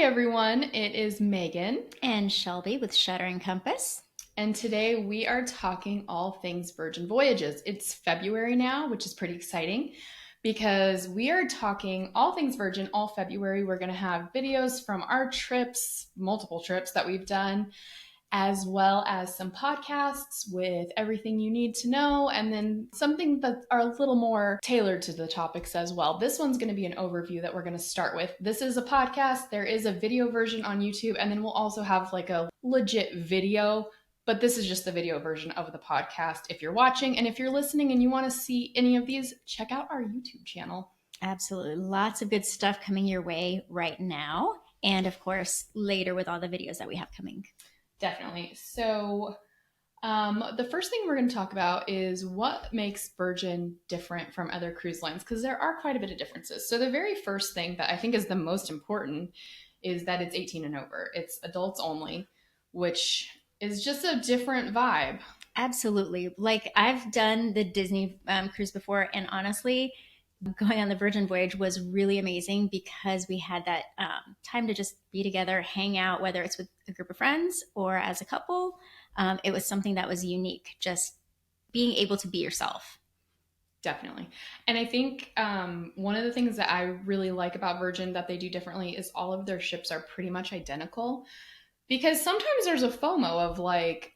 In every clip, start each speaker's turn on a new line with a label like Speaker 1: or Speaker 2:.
Speaker 1: everyone, it is Megan,
Speaker 2: And Shelby with Shuttering Compass.
Speaker 1: and today we are talking all things Virgin Voyages. It's February now, which is pretty exciting because we are talking all things Virgin all February. We're going to have videos from our trips, multiple trips that we've done, as well as some podcasts with everything you need to know, and then something that are a little more tailored to the topics as well. This one's going to be an overview that we're going to start with. This is a podcast. There is a video version on YouTube, and then we'll also have like a legit video, but this is just the video version of the podcast if you're watching. And if you're listening and you want to see any of these, check out our YouTube channel.
Speaker 2: Absolutely. Lots of good stuff coming your way right now. And of course, later with all the videos that we have coming.
Speaker 1: Definitely. So the first thing we're going to talk about is what makes Virgin different from other cruise lines, because there are quite a bit of differences. So the very first thing that I think is the most important is that it's 18 and over. It's adults only, which is just a different vibe.
Speaker 2: Absolutely. Like I've done the Disney cruise before, and honestly, going on the Virgin Voyage was really amazing because we had that time to just be together, hang out, whether it's with a group of friends or as a couple. It was something that was unique, just being able to be yourself.
Speaker 1: Definitely. And I think one of the things that I really like about Virgin that they do differently is all of their ships are pretty much identical. Because sometimes there's a FOMO of like,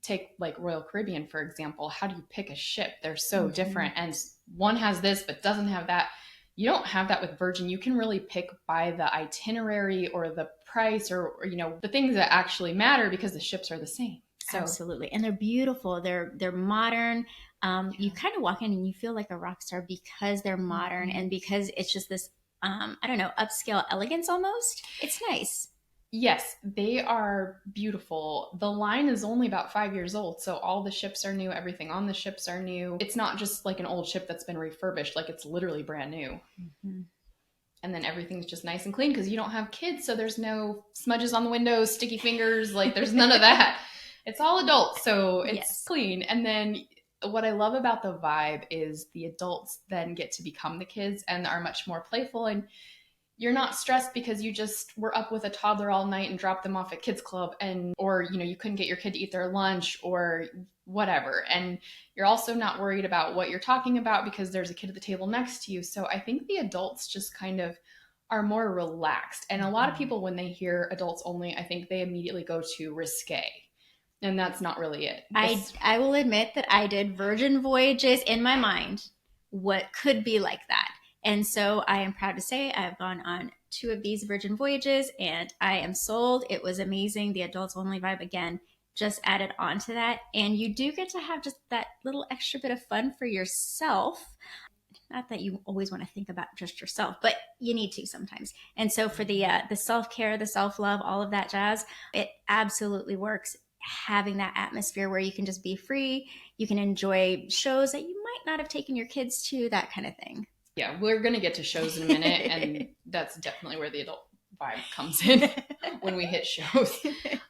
Speaker 1: take like Royal Caribbean, for example. How do you pick a ship? They're so different. And one has this, but doesn't have that. You don't have that with Virgin. You can really pick by the itinerary or the price or the things that actually matter because the ships are the same. So,
Speaker 2: Absolutely. And they're beautiful. They're modern. You kind of walk in and you feel like a rock star because they're modern and because it's just this, upscale elegance almost. It's nice.
Speaker 1: yes, they are beautiful. The line is only about 5 years old, so all the ships are new. Everything on the ships are new. It's not just like an old ship that's been refurbished. Like it's literally brand new.
Speaker 2: Mm-hmm.
Speaker 1: And then everything's just nice and clean because you don't have kids, so there's no smudges on the windows, sticky fingers. Like there's none of that. It's all adults, so it's clean. And then what I love about the vibe is the adults then get to become the kids and are much more playful, and you're not stressed because you just were up with a toddler all night and dropped them off at kids club, and or you couldn't get your kid to eat their lunch or whatever, and you're also not worried about what you're talking about because there's a kid at the table next to you. So I think the adults just kind of are more relaxed, and a lot of people, when they hear adults only, I think they immediately go to risque, and that's not really it.
Speaker 2: I will admit that I did Virgin Voyages in my mind, what could be like that. And so I am proud to say I've gone on 2 of these Virgin Voyages and I am sold. It was amazing. The adults only vibe again just added on to that. And you do get to have just that little extra bit of fun for yourself. Not that you always want to think about just yourself, but you need to sometimes. And so for the self-care, the self-love, all of that jazz, it absolutely works, having that atmosphere where you can just be free. You can enjoy shows that you might not have taken your kids to, that kind of thing.
Speaker 1: Yeah, we're going to get to shows in a minute, and that's definitely where the adult vibe comes in when we hit shows.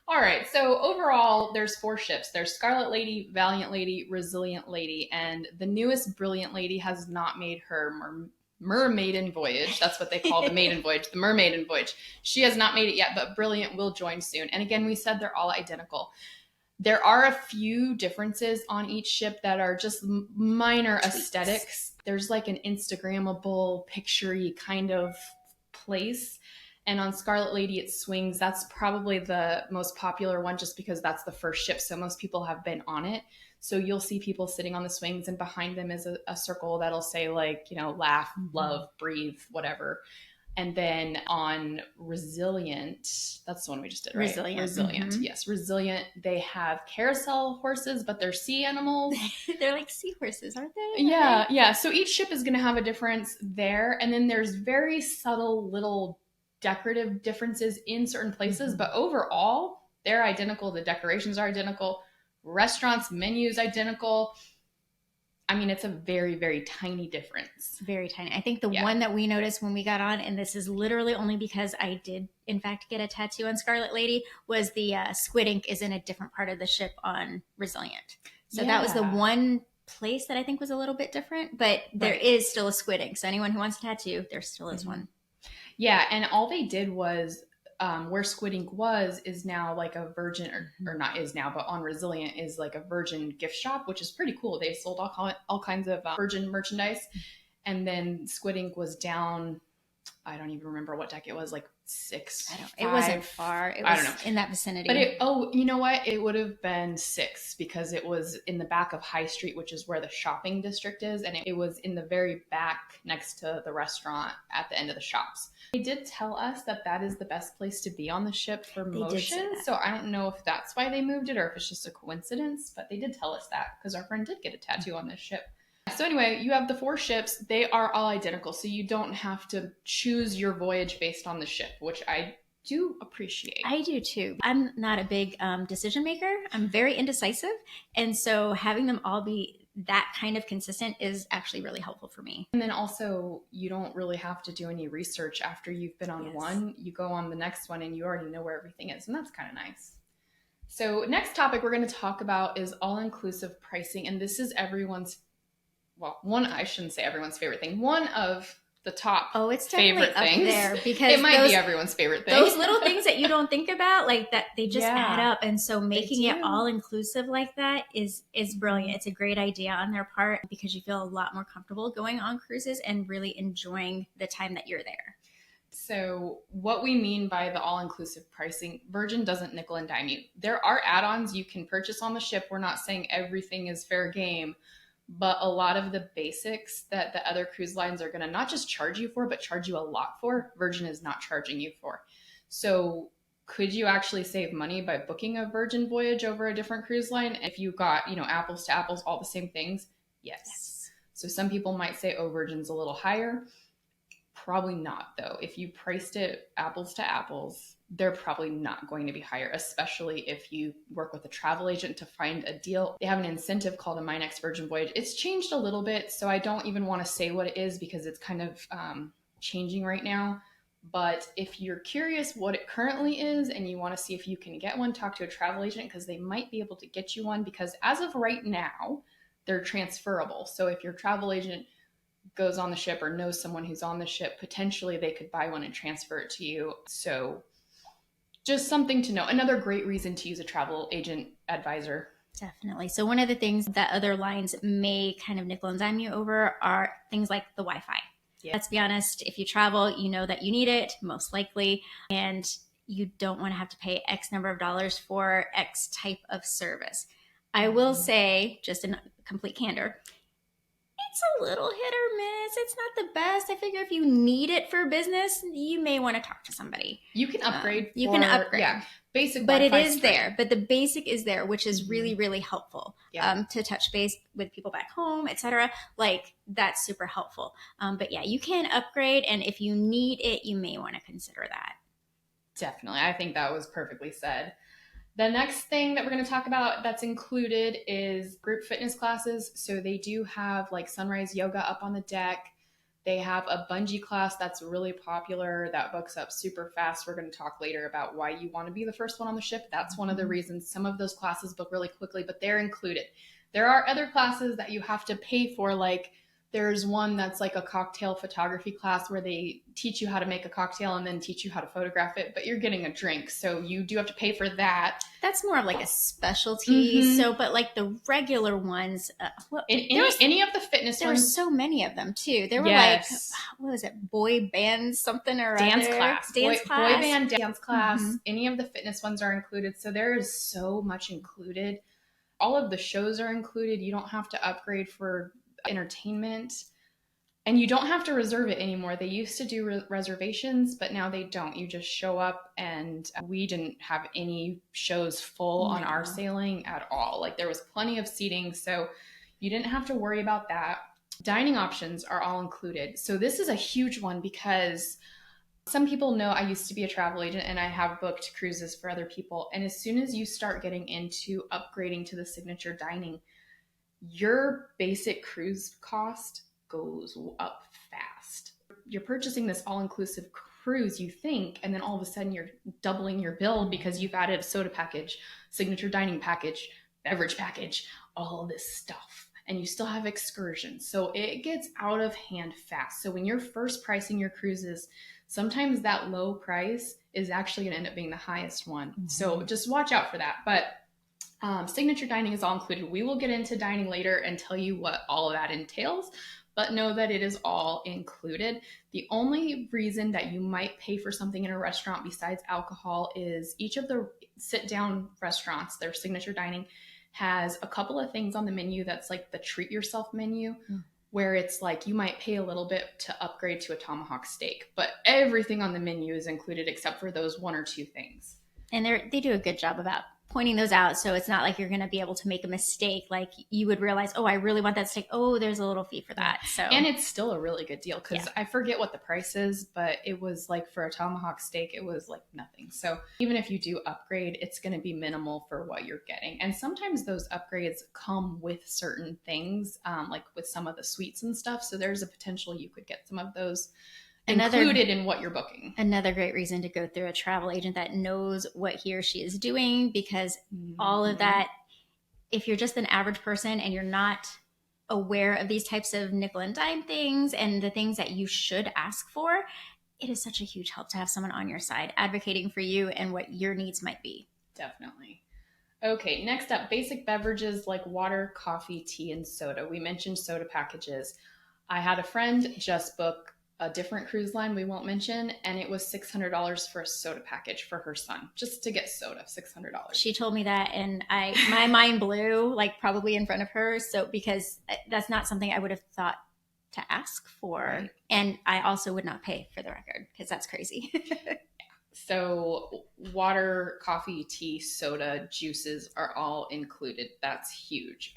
Speaker 1: All right, so overall, there's 4 ships. There's Scarlet Lady, Valiant Lady, Resilient Lady, and the newest Brilliant Lady has not made her mermaiden voyage. That's what they call the maiden voyage, the mermaiden voyage. She has not made it yet, but Brilliant will join soon. And again, we said they're all identical. There are a few differences on each ship that are just minor aesthetics. There's like an Instagrammable, picture-y kind of place. And on Scarlet Lady, it swings. That's probably the most popular one just because that's the first ship. So most people have been on it. So you'll see people sitting on the swings, and behind them is a circle that'll say like, laugh, love, breathe, whatever. And then on Resilient, that's the one we just did, right? Resilient, yes. Resilient, they have carousel horses, but they're sea animals.
Speaker 2: They're like seahorses, aren't they?
Speaker 1: Yeah. So each ship is going to have a difference there. And then there's very subtle little decorative differences in certain places. But overall, they're identical. The decorations are identical. Restaurants, menus, identical. I mean, it's a very, very tiny difference.
Speaker 2: Very tiny. I think the one that we noticed when we got on, and this is literally only because I did, in fact, get a tattoo on Scarlet Lady, was the squid ink is in a different part of the ship on Resilient. So that was the one place that I think was a little bit different, but there is still a squid ink. So anyone who wants a tattoo, there still is one.
Speaker 1: Yeah, and all they did was where Squid Ink is now like a Virgin, or not is now, but on Resilient is like a Virgin gift shop, which is pretty cool. They sold all kinds of Virgin merchandise. And then Squid Ink was down, I don't even remember what deck it was, like 6.
Speaker 2: It wasn't far. It was, I don't know, in that vicinity.
Speaker 1: But you know what? It would have been 6 because it was in the back of High Street, which is where the shopping district is. And it was in the very back next to the restaurant at the end of the shops. They did tell us that that is the best place to be on the ship for motion. So I don't know if that's why they moved it or if it's just a coincidence, but they did tell us that because our friend did get a tattoo on this ship. So anyway, you have the 4 ships. They are all identical. So you don't have to choose your voyage based on the ship, which I do appreciate.
Speaker 2: I do too. I'm not a big decision maker. I'm very indecisive. And so having them all be that kind of consistent is actually really helpful for me.
Speaker 1: And then also, you don't really have to do any research after you've been on one. You go on the next one and you already know where everything is. And that's kind of nice. So next topic we're going to talk about is all-inclusive pricing. And this is everyone's, well, I shouldn't say everyone's favorite thing. One of the top
Speaker 2: it's definitely
Speaker 1: favorite things.
Speaker 2: Up there because
Speaker 1: it might be everyone's favorite thing.
Speaker 2: Those little things that you don't think about, like that, they just add up. And so making it all inclusive like that is brilliant. It's a great idea on their part because you feel a lot more comfortable going on cruises and really enjoying the time that you're there.
Speaker 1: So what we mean by the all-inclusive pricing, Virgin doesn't nickel and dime you. There are add-ons you can purchase on the ship. We're not saying everything is fair game, but a lot of the basics that the other cruise lines are going to not just charge you for, but charge you a lot for, Virgin is not charging you for. So could you actually save money by booking a Virgin voyage over a different cruise line if you got, apples to apples, all the same things? Yes. So some people might say, oh, Virgin's a little higher. Probably not, though. If you priced it apples to apples, they're probably not going to be higher, especially if you work with a travel agent to find a deal. They have an incentive called a My Next Virgin Voyage. It's changed a little bit, so I don't even want to say what it is because it's kind of changing right now. But if you're curious what it currently is and you want to see if you can get one, talk to a travel agent because they might be able to get you one because as of right now, they're transferable. So if your travel agent goes on the ship or knows someone who's on the ship, potentially they could buy one and transfer it to you. So just something to know. Another great reason to use a travel agent advisor.
Speaker 2: Definitely. So one of the things that other lines may kind of nickel and dime you over are things like the Wi-Fi. Yeah. Let's be honest, if you travel, you know that you need it, most likely, and you don't want to have to pay X number of dollars for X type of service. I will say, just in complete candor, it's a little hit or miss. It's not the best. I figure if you need it for business, you may want to talk to somebody.
Speaker 1: You can upgrade.
Speaker 2: Yeah,
Speaker 1: basic.
Speaker 2: But it is there. But the basic is there, which is really, really helpful. To touch base with people back home, etc. Like that's super helpful. But yeah, you can upgrade, and if you need it, you may want to consider that.
Speaker 1: Definitely, I think that was perfectly said. The next thing that we're going to talk about that's included is group fitness classes. So they do have like sunrise yoga up on the deck. They have a bungee class that's really popular that books up super fast. We're going to talk later about why you want to be the first one on the ship. That's one of the reasons some of those classes book really quickly, but they're included. There are other classes that you have to pay for, like there's one that's like a cocktail photography class where they teach you how to make a cocktail and then teach you how to photograph it, but you're getting a drink. So you do have to pay for that.
Speaker 2: That's more of like a specialty. Mm-hmm. So, but like the regular ones,
Speaker 1: any of the fitness ones.
Speaker 2: There were so many of them too. There were like, what was it? Boy band something or
Speaker 1: dance
Speaker 2: other.
Speaker 1: Class.
Speaker 2: Boy
Speaker 1: band dance class. Mm-hmm. Any of the fitness ones are included. So there is so much included. All of the shows are included. You don't have to upgrade for entertainment, and you don't have to reserve it anymore. They used to do reservations, but now they don't. You just show up, and we didn't have any shows full on our sailing at all. Like there was plenty of seating, so you didn't have to worry about that. Dining options are all included. So this is a huge one because some people know I used to be a travel agent and I have booked cruises for other people. And as soon as you start getting into upgrading to the signature dining, your basic cruise cost goes up fast. You're purchasing this all-inclusive cruise, you think, and then all of a sudden you're doubling your bill because you've added a soda package, signature dining package, beverage package, all this stuff. And you still have excursions. So it gets out of hand fast. So when you're first pricing your cruises, sometimes that low price is actually going to end up being the highest one. So just watch out for that. But signature dining is all included. We will get into dining later and tell you what all of that entails, but know that it is all included. The only reason that you might pay for something in a restaurant besides alcohol is each of the sit-down restaurants, their signature dining, has a couple of things on the menu that's like the treat yourself menu, where it's like you might pay a little bit to upgrade to a tomahawk steak, but everything on the menu is included except for those one or two things.
Speaker 2: And they do a good job about pointing those out, so it's not like you're going to be able to make a mistake. Like you would realize, oh, I really want that steak. Oh, there's a little fee for that. So,
Speaker 1: and it's still a really good deal because I forget what the price is, but it was like for a tomahawk steak, it was like nothing. So even if you do upgrade, it's going to be minimal for what you're getting. And sometimes those upgrades come with certain things, like with some of the sweets and stuff. So there's a potential you could get some of those included in what you're booking.
Speaker 2: Another great reason to go through a travel agent that knows what he or she is doing, because all of that, if you're just an average person and you're not aware of these types of nickel and dime things and the things that you should ask for, it is such a huge help to have someone on your side advocating for you and what your needs might be.
Speaker 1: Definitely. Okay, next up, basic beverages like water, coffee, tea, and soda. We mentioned soda packages. I had a friend just book a different cruise line we won't mention, and it was $600 for a soda package for her son, just to get soda. $600.
Speaker 2: She told me that, and my mind blew, like probably in front of her. So because that's not something I would have thought to ask for, right. And I also would not pay, for the record, because that's crazy.
Speaker 1: So water, coffee, tea, soda, juices are all included. That's huge.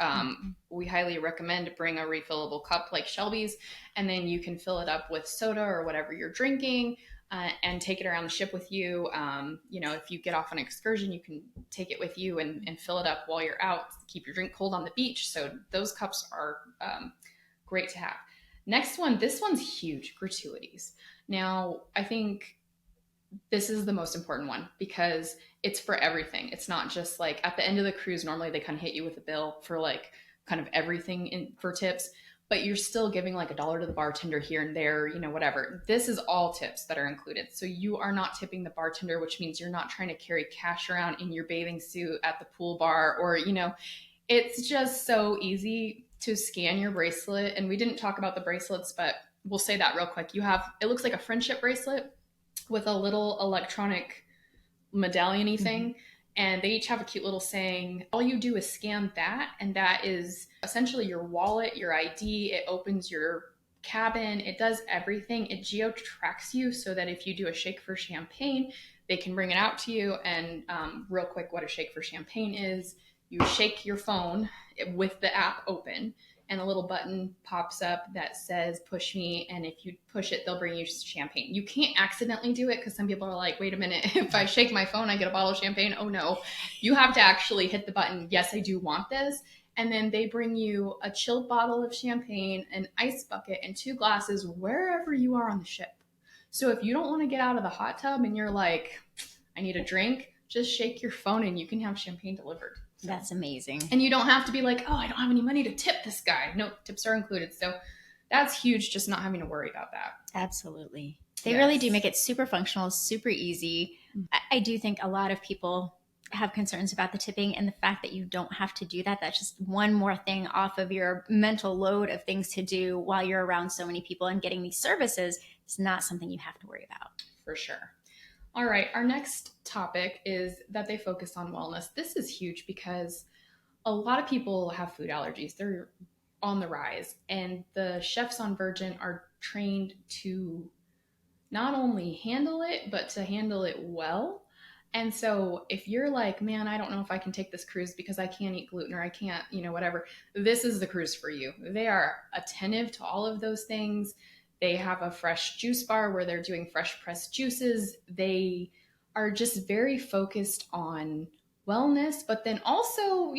Speaker 1: We highly recommend bring a refillable cup like Shelby's, and then you can fill it up with soda or whatever you're drinking, and take it around the ship with you. If you get off on an excursion, you can take it with you and fill it up while you're out. Keep your drink cold on the beach. So those cups are great to have. Next one, this one's huge, gratuities. Now, I think this is the most important one because it's for everything. It's not just like at the end of the cruise, normally they kind of hit you with a bill for like kind of everything for tips, but you're still giving like $1 to the bartender here and there, whatever. This is all tips that are included. So you are not tipping the bartender, which means you're not trying to carry cash around in your bathing suit at the pool bar, or, it's just so easy to scan your bracelet. And we didn't talk about the bracelets, but we'll say that real quick. It looks like a friendship bracelet with a little electronic medallion-y thing. And they each have a cute little saying. All you do is scan that, and that is essentially your wallet, your ID. It opens your cabin. It does everything. It geo-tracks you so that if you do a shake for champagne, they can bring it out to you. And real quick, what a shake for champagne is, you shake your phone with the app open, and a little button pops up that says push me, and if you push it, they'll bring you champagne. You can't accidentally do it because some people are like, wait a minute, if I shake my phone I get a bottle of champagne. Oh no, you have to actually hit the button, yes I do want this, and then they bring you a chilled bottle of champagne, an ice bucket, and 2 glasses wherever you are on the ship. So if you don't want to get out of the hot tub and you're like, I need a drink, just shake your phone and you can have champagne delivered. So.
Speaker 2: That's amazing.
Speaker 1: And you don't have to be like, oh, I don't have any money to tip this guy. No, tips are included. So that's huge, just not having to worry about that.
Speaker 2: Absolutely. They really do make it super functional, super easy. I do think a lot of people have concerns about the tipping, and the fact that you don't have to do that. That's just one more thing off of your mental load of things to do while you're around so many people, and getting these services is not something you have to worry about.
Speaker 1: For sure. All right, our next topic is that they focus on wellness. This is huge because a lot of people have food allergies. They're on the rise, and the chefs on Virgin are trained to not only handle it, but to handle it well. And so if you're like, man, I don't know if I can take this cruise because I can't eat gluten or I can't, whatever, this is the cruise for you. They are attentive to all of those things. They have a fresh juice bar where they're doing fresh pressed juices. They are just very focused on wellness, but then also,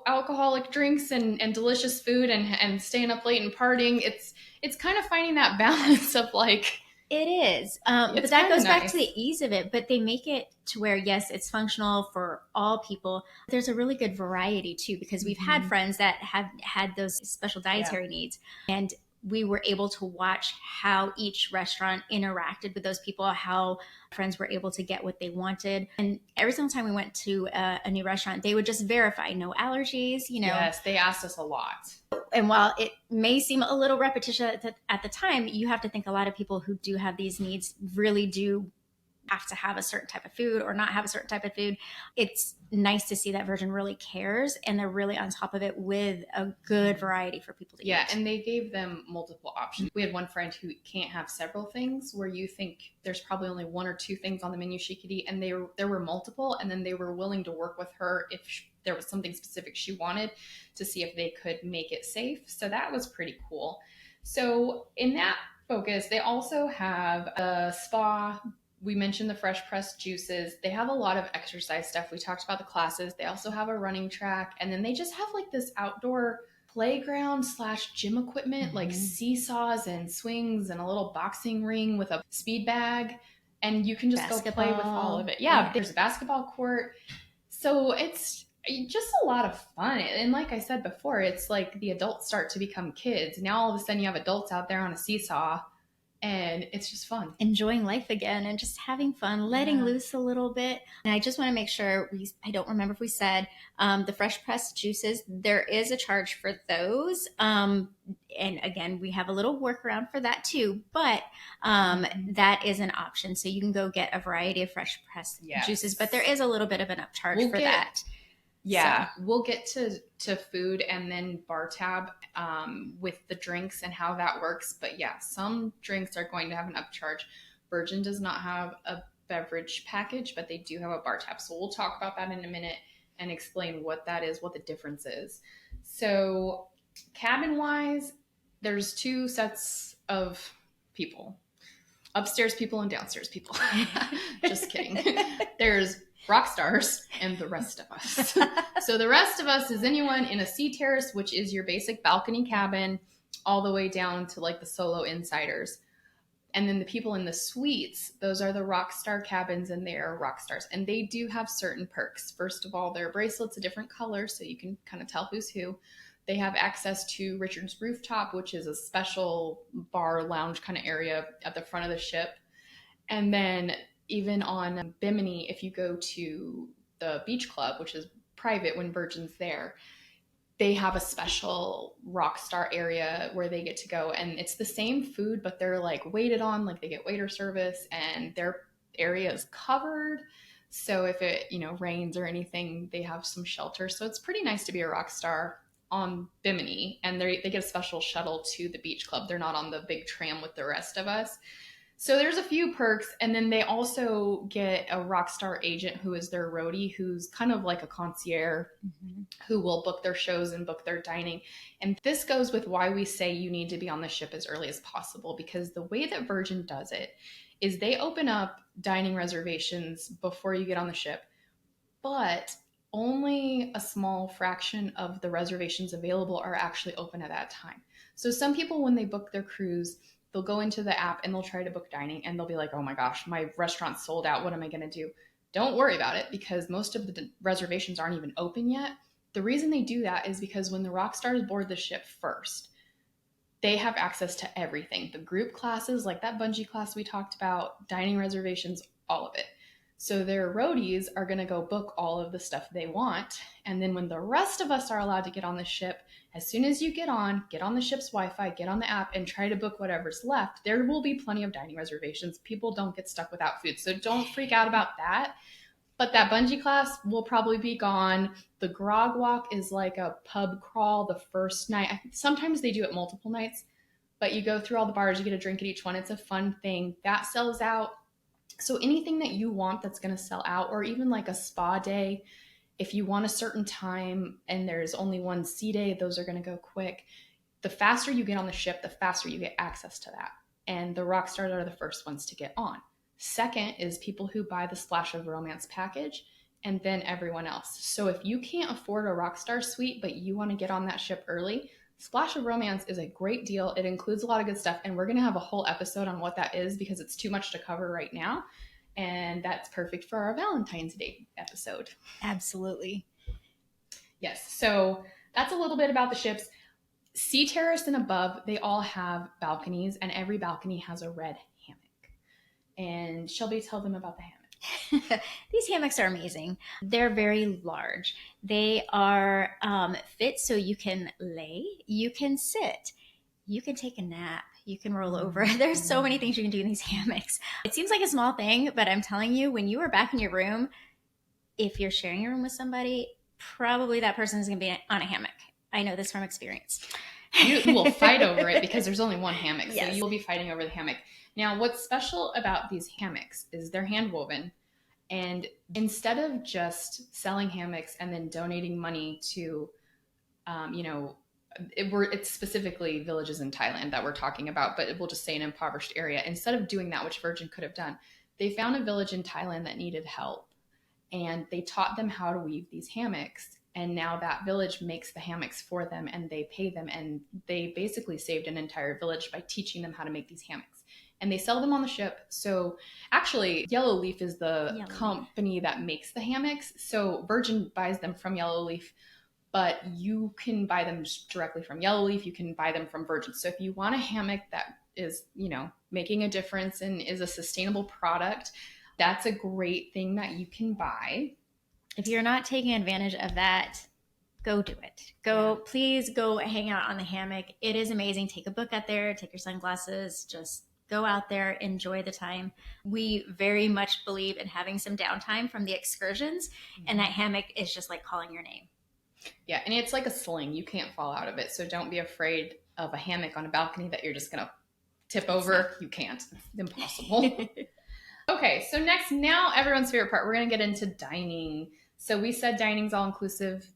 Speaker 1: alcoholic drinks and delicious food and staying up late and partying. It's kind of finding that balance of like.
Speaker 2: It is. But that goes back to the ease of it. But they make it to where, yes, it's functional for all people. There's a really good variety too, because we've had friends that have had those special dietary needs. And we were able to watch how each restaurant interacted with those people, how friends were able to get what they wanted. And every single time we went to a new restaurant, they would just verify no allergies, you know.
Speaker 1: Yes, they asked us a lot.
Speaker 2: And while it may seem a little repetitious at the time, you have to think a lot of people who do have these needs really do have to have a certain type of food or not have a certain type of food. It's nice to see that Virgin really cares and they're really on top of it with a good variety for people to eat.
Speaker 1: Yeah, and they gave them multiple options. We had one friend who can't have several things, where you think there's probably only one or two things on the menu she could eat, and there were multiple, and then they were willing to work with her if there was something specific she wanted to see if they could make it safe. So that was pretty cool. So in that focus, they also have a spa. We mentioned the fresh pressed juices. They have a lot of exercise stuff. We talked about the classes. They also have a running track. And then they just have like this outdoor playground / gym equipment, like seesaws and swings and a little boxing ring with a speed bag. And you can just go play with all of it. Yeah, there's a basketball court. So it's just a lot of fun. And like I said before, it's like the adults start to become kids. Now all of a sudden you have adults out there on a seesaw. And it's just fun.
Speaker 2: Enjoying life again and just having fun, letting loose a little bit. And I just want to make sure, I don't remember if we said, the fresh pressed juices, there is a charge for those. And again, we have a little workaround for that too, but that is an option. So you can go get a variety of fresh pressed juices, but there is a little bit of an upcharge for that.
Speaker 1: Yeah, so we'll get to food and then bar tab with the drinks and how that works. But yeah, some drinks are going to have an upcharge. Virgin does not have a beverage package, but they do have a bar tab. So we'll talk about that in a minute and explain what that is, what the difference is. So cabin-wise, there's two sets of people. Upstairs people and downstairs people. Just kidding. There's rock stars and the rest of us. So the rest of us is anyone in a sea terrace, which is your basic balcony cabin, all the way down to like the solo insiders. And then the people in the suites, those are the rock star cabins, and they are rock stars. And they do have certain perks. First of all, their bracelets a different color, so you can kind of tell who's who. They have access to Richard's Rooftop, which is a special bar lounge kind of area at the front of the ship. And then even on Bimini, if you go to the beach club, which is private when Virgin's there, they have a special rock star area where they get to go. And it's the same food, but they're like waited on, like they get waiter service, and their area is covered. So if it, rains or anything, they have some shelter. So it's pretty nice to be a rock star on Bimini. And they get a special shuttle to the beach club. They're not on the big tram with the rest of us. So there's a few perks, and then they also get a rockstar agent who is their roadie, who's kind of like a concierge, who will book their shows and book their dining. And this goes with why we say you need to be on the ship as early as possible, because the way that Virgin does it is they open up dining reservations before you get on the ship, but only a small fraction of the reservations available are actually open at that time. So some people, when they book their cruise, they'll go into the app and they'll try to book dining and they'll be like, oh my gosh, my restaurant's sold out. What am I going to do? Don't worry about it, because most of the reservations aren't even open yet. The reason they do that is because when the rock stars board the ship first, they have access to everything. The group classes, like that bungee class we talked about, dining reservations, all of it. So their roadies are going to go book all of the stuff they want. And then when the rest of us are allowed to get on the ship, as soon as you get on the ship's Wi-Fi, get on the app and try to book whatever's left, there will be plenty of dining reservations. People don't get stuck without food. So don't freak out about that. But that bungee class will probably be gone. The grog walk is like a pub crawl the first night. Sometimes they do it multiple nights, but you go through all the bars, you get a drink at each one. It's a fun thing. That sells out. So anything that you want that's going to sell out, or even like a spa day, if you want a certain time and there's only one sea day, those are going to go quick. The faster you get on the ship, the faster you get access to that. And the rock stars are the first ones to get on. Second is people who buy the Splash of Romance package, and then everyone else. So if you can't afford a rock star suite, but you want to get on that ship early, Splash of Romance is a great deal. It includes a lot of good stuff, and we're going to have a whole episode on what that is because it's too much to cover right now, and that's perfect for our Valentine's Day episode.
Speaker 2: Absolutely.
Speaker 1: Yes, so that's a little bit about the ships. Sea Terrace and above, they all have balconies, and every balcony has a red hammock. And Shelby, tell them about the hammock.
Speaker 2: These hammocks are amazing. They're very large. They are fit so you can lay, you can sit, you can take a nap, you can roll over. There's so many things you can do in these hammocks. It seems like a small thing, but I'm telling you, when you are back in your room, if you're sharing your room with somebody, probably that person is going to be on a hammock. I know this from experience.
Speaker 1: You will fight over it because there's only one hammock.
Speaker 2: Yes.
Speaker 1: So you will be fighting over the hammock. Now, what's special about these hammocks is they're hand woven. And instead of just selling hammocks and then donating money to, it's specifically villages in Thailand that we're talking about, but we'll just say an impoverished area. Instead of doing that, which Virgin could have done, they found a village in Thailand that needed help. And they taught them how to weave these hammocks. And now that village makes the hammocks for them and they pay them. And they basically saved an entire village by teaching them how to make these hammocks. And they sell them on the ship. So actually, Yellow Leaf is the company that makes the hammocks. So Virgin buys them from Yellow Leaf, but you can buy them directly from Yellow Leaf. You can buy them from Virgin. So if you want a hammock that is, making a difference and is a sustainable product, that's a great thing that you can buy.
Speaker 2: If you're not taking advantage of that, go do it. Please go hang out on the hammock. It is amazing. Take a book out there, take your sunglasses, just go out there, enjoy the time. We very much believe in having some downtime from the excursions, and that hammock is just like calling your name.
Speaker 1: Yeah, and it's like a sling. You can't fall out of it. So don't be afraid of a hammock on a balcony that you're just going to tip over. You can't. It's impossible. Okay, so next, now everyone's favorite part, we're going to get into dining. So we said dining's all inclusive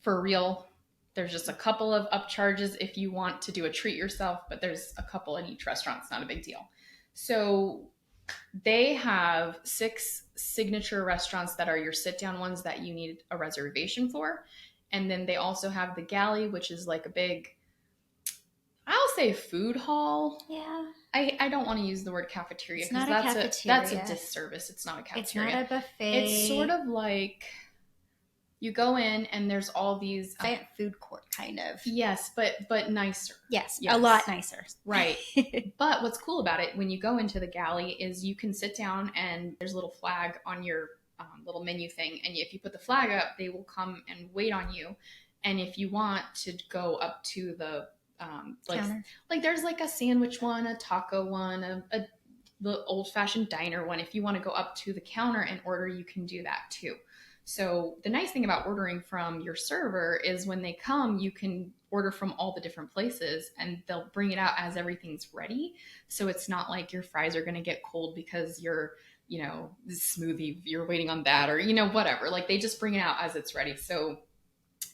Speaker 1: for real. There's just a couple of upcharges if you want to do a treat yourself, but there's a couple in each restaurant. It's not a big deal. So they have 6 signature restaurants that are your sit-down ones that you need a reservation for. And then they also have the galley, which is like a big, I'll say food hall.
Speaker 2: Yeah.
Speaker 1: I don't want to use the word cafeteria because that's a disservice. It's not a cafeteria.
Speaker 2: It's not a buffet.
Speaker 1: It's sort of like you go in and there's all these
Speaker 2: food court kind of.
Speaker 1: Yes, but nicer.
Speaker 2: Yes, a lot nicer.
Speaker 1: Right. But what's cool about it when you go into the galley is you can sit down and there's a little flag on your little menu thing, and if you put the flag up, they will come and wait on you. And if you want to go up to the like there's like a sandwich one, a taco one, the old-fashioned diner one. If you want to go up to the counter and order, you can do that too. So the nice thing about ordering from your server is when they come, you can order from all the different places and they'll bring it out as everything's ready. So it's not like your fries are going to get cold because you're, smoothie, you're waiting on that or, whatever. Like they just bring it out as it's ready. So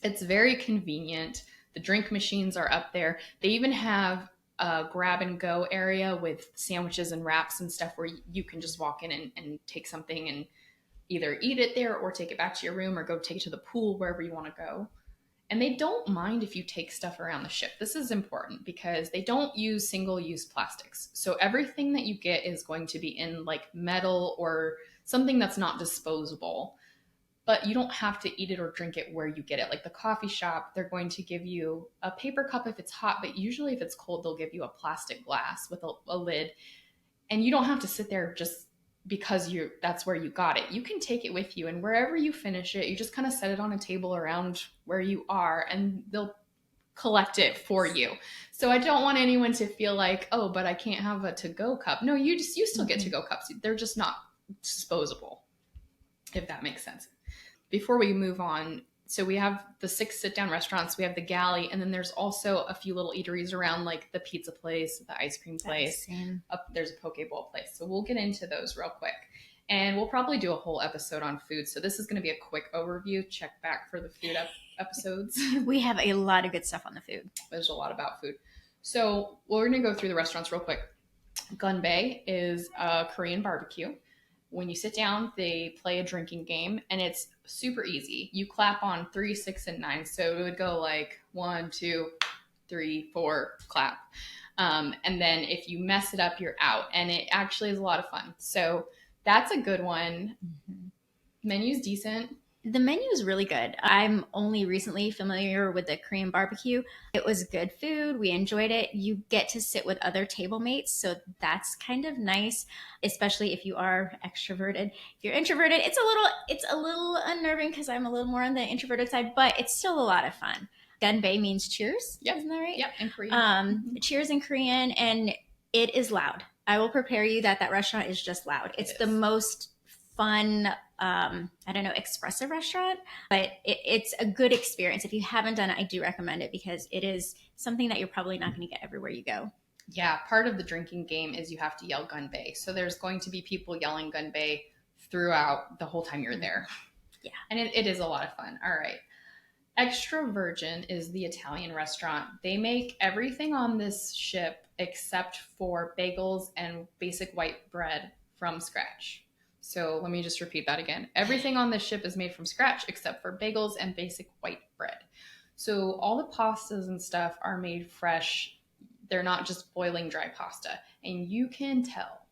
Speaker 1: it's very convenient. The drink machines are up there. They even have a grab and go area with sandwiches and wraps and stuff where you can just walk in and take something and either eat it there or take it back to your room or go take it to the pool, wherever you want to go. And they don't mind if you take stuff around the ship. This is important because they don't use single-use plastics. So everything that you get is going to be in like metal or something that's not disposable. But you don't have to eat it or drink it where you get it. Like the coffee shop, they're going to give you a paper cup if it's hot, but usually if it's cold, they'll give you a plastic glass with a lid. And you don't have to sit there just because that's where you got it. You can take it with you, and wherever you finish it, you just kind of set it on a table around where you are, and they'll collect it for you. So I don't want anyone to feel like, oh, but I can't have a to-go cup. No, you still get to-go cups. They're just not disposable, if that makes sense. Before we move on, so we have the 6 sit-down restaurants, we have the galley, and then there's also a few little eateries around, like the pizza place, the ice cream place. There's a poke bowl place. So we'll get into those real quick. And we'll probably do a whole episode on food. So this is going to be a quick overview. Check back for the food episodes.
Speaker 2: We have a lot of good stuff on the food.
Speaker 1: There's a lot about food. So we're going to go through the restaurants real quick. Gunbae is a Korean barbecue. When you sit down, they play a drinking game, and it's super easy. You clap on 3, 6, and 9. So it would go like 1, 2, 3, 4, clap. And then if you mess it up, you're out. And it actually is a lot of fun. So that's a good one. Mm-hmm. Menu's decent.
Speaker 2: The menu is really good. I'm only recently familiar with the Korean barbecue. It was good food. We enjoyed it. You get to sit with other table mates, so that's kind of nice, especially if you are extroverted. If you're introverted, it's a little unnerving because I'm a little more on the introverted side, but it's still a lot of fun. Gunbae means cheers.
Speaker 1: Yep.
Speaker 2: Isn't that right?
Speaker 1: Yep, in Korean.
Speaker 2: Cheers in Korean, and it is loud. I will prepare you that that restaurant is just loud. It's the most fun, I don't know, expressive restaurant, but it's a good experience. If you haven't done it, I do recommend it because it is something that you're probably not going to get everywhere you go.
Speaker 1: Yeah, part of the drinking game is you have to yell gunbae. So there's going to be people yelling gunbae throughout the whole time you're there.
Speaker 2: Yeah.
Speaker 1: And it is a lot of fun. All right. Extra Virgin is the Italian restaurant. They make everything on this ship except for bagels and basic white bread from scratch. So let me just repeat that again. Everything on this ship is made from scratch except for bagels and basic white bread. So all the pastas and stuff are made fresh. They're not just boiling dry pasta. And you can tell.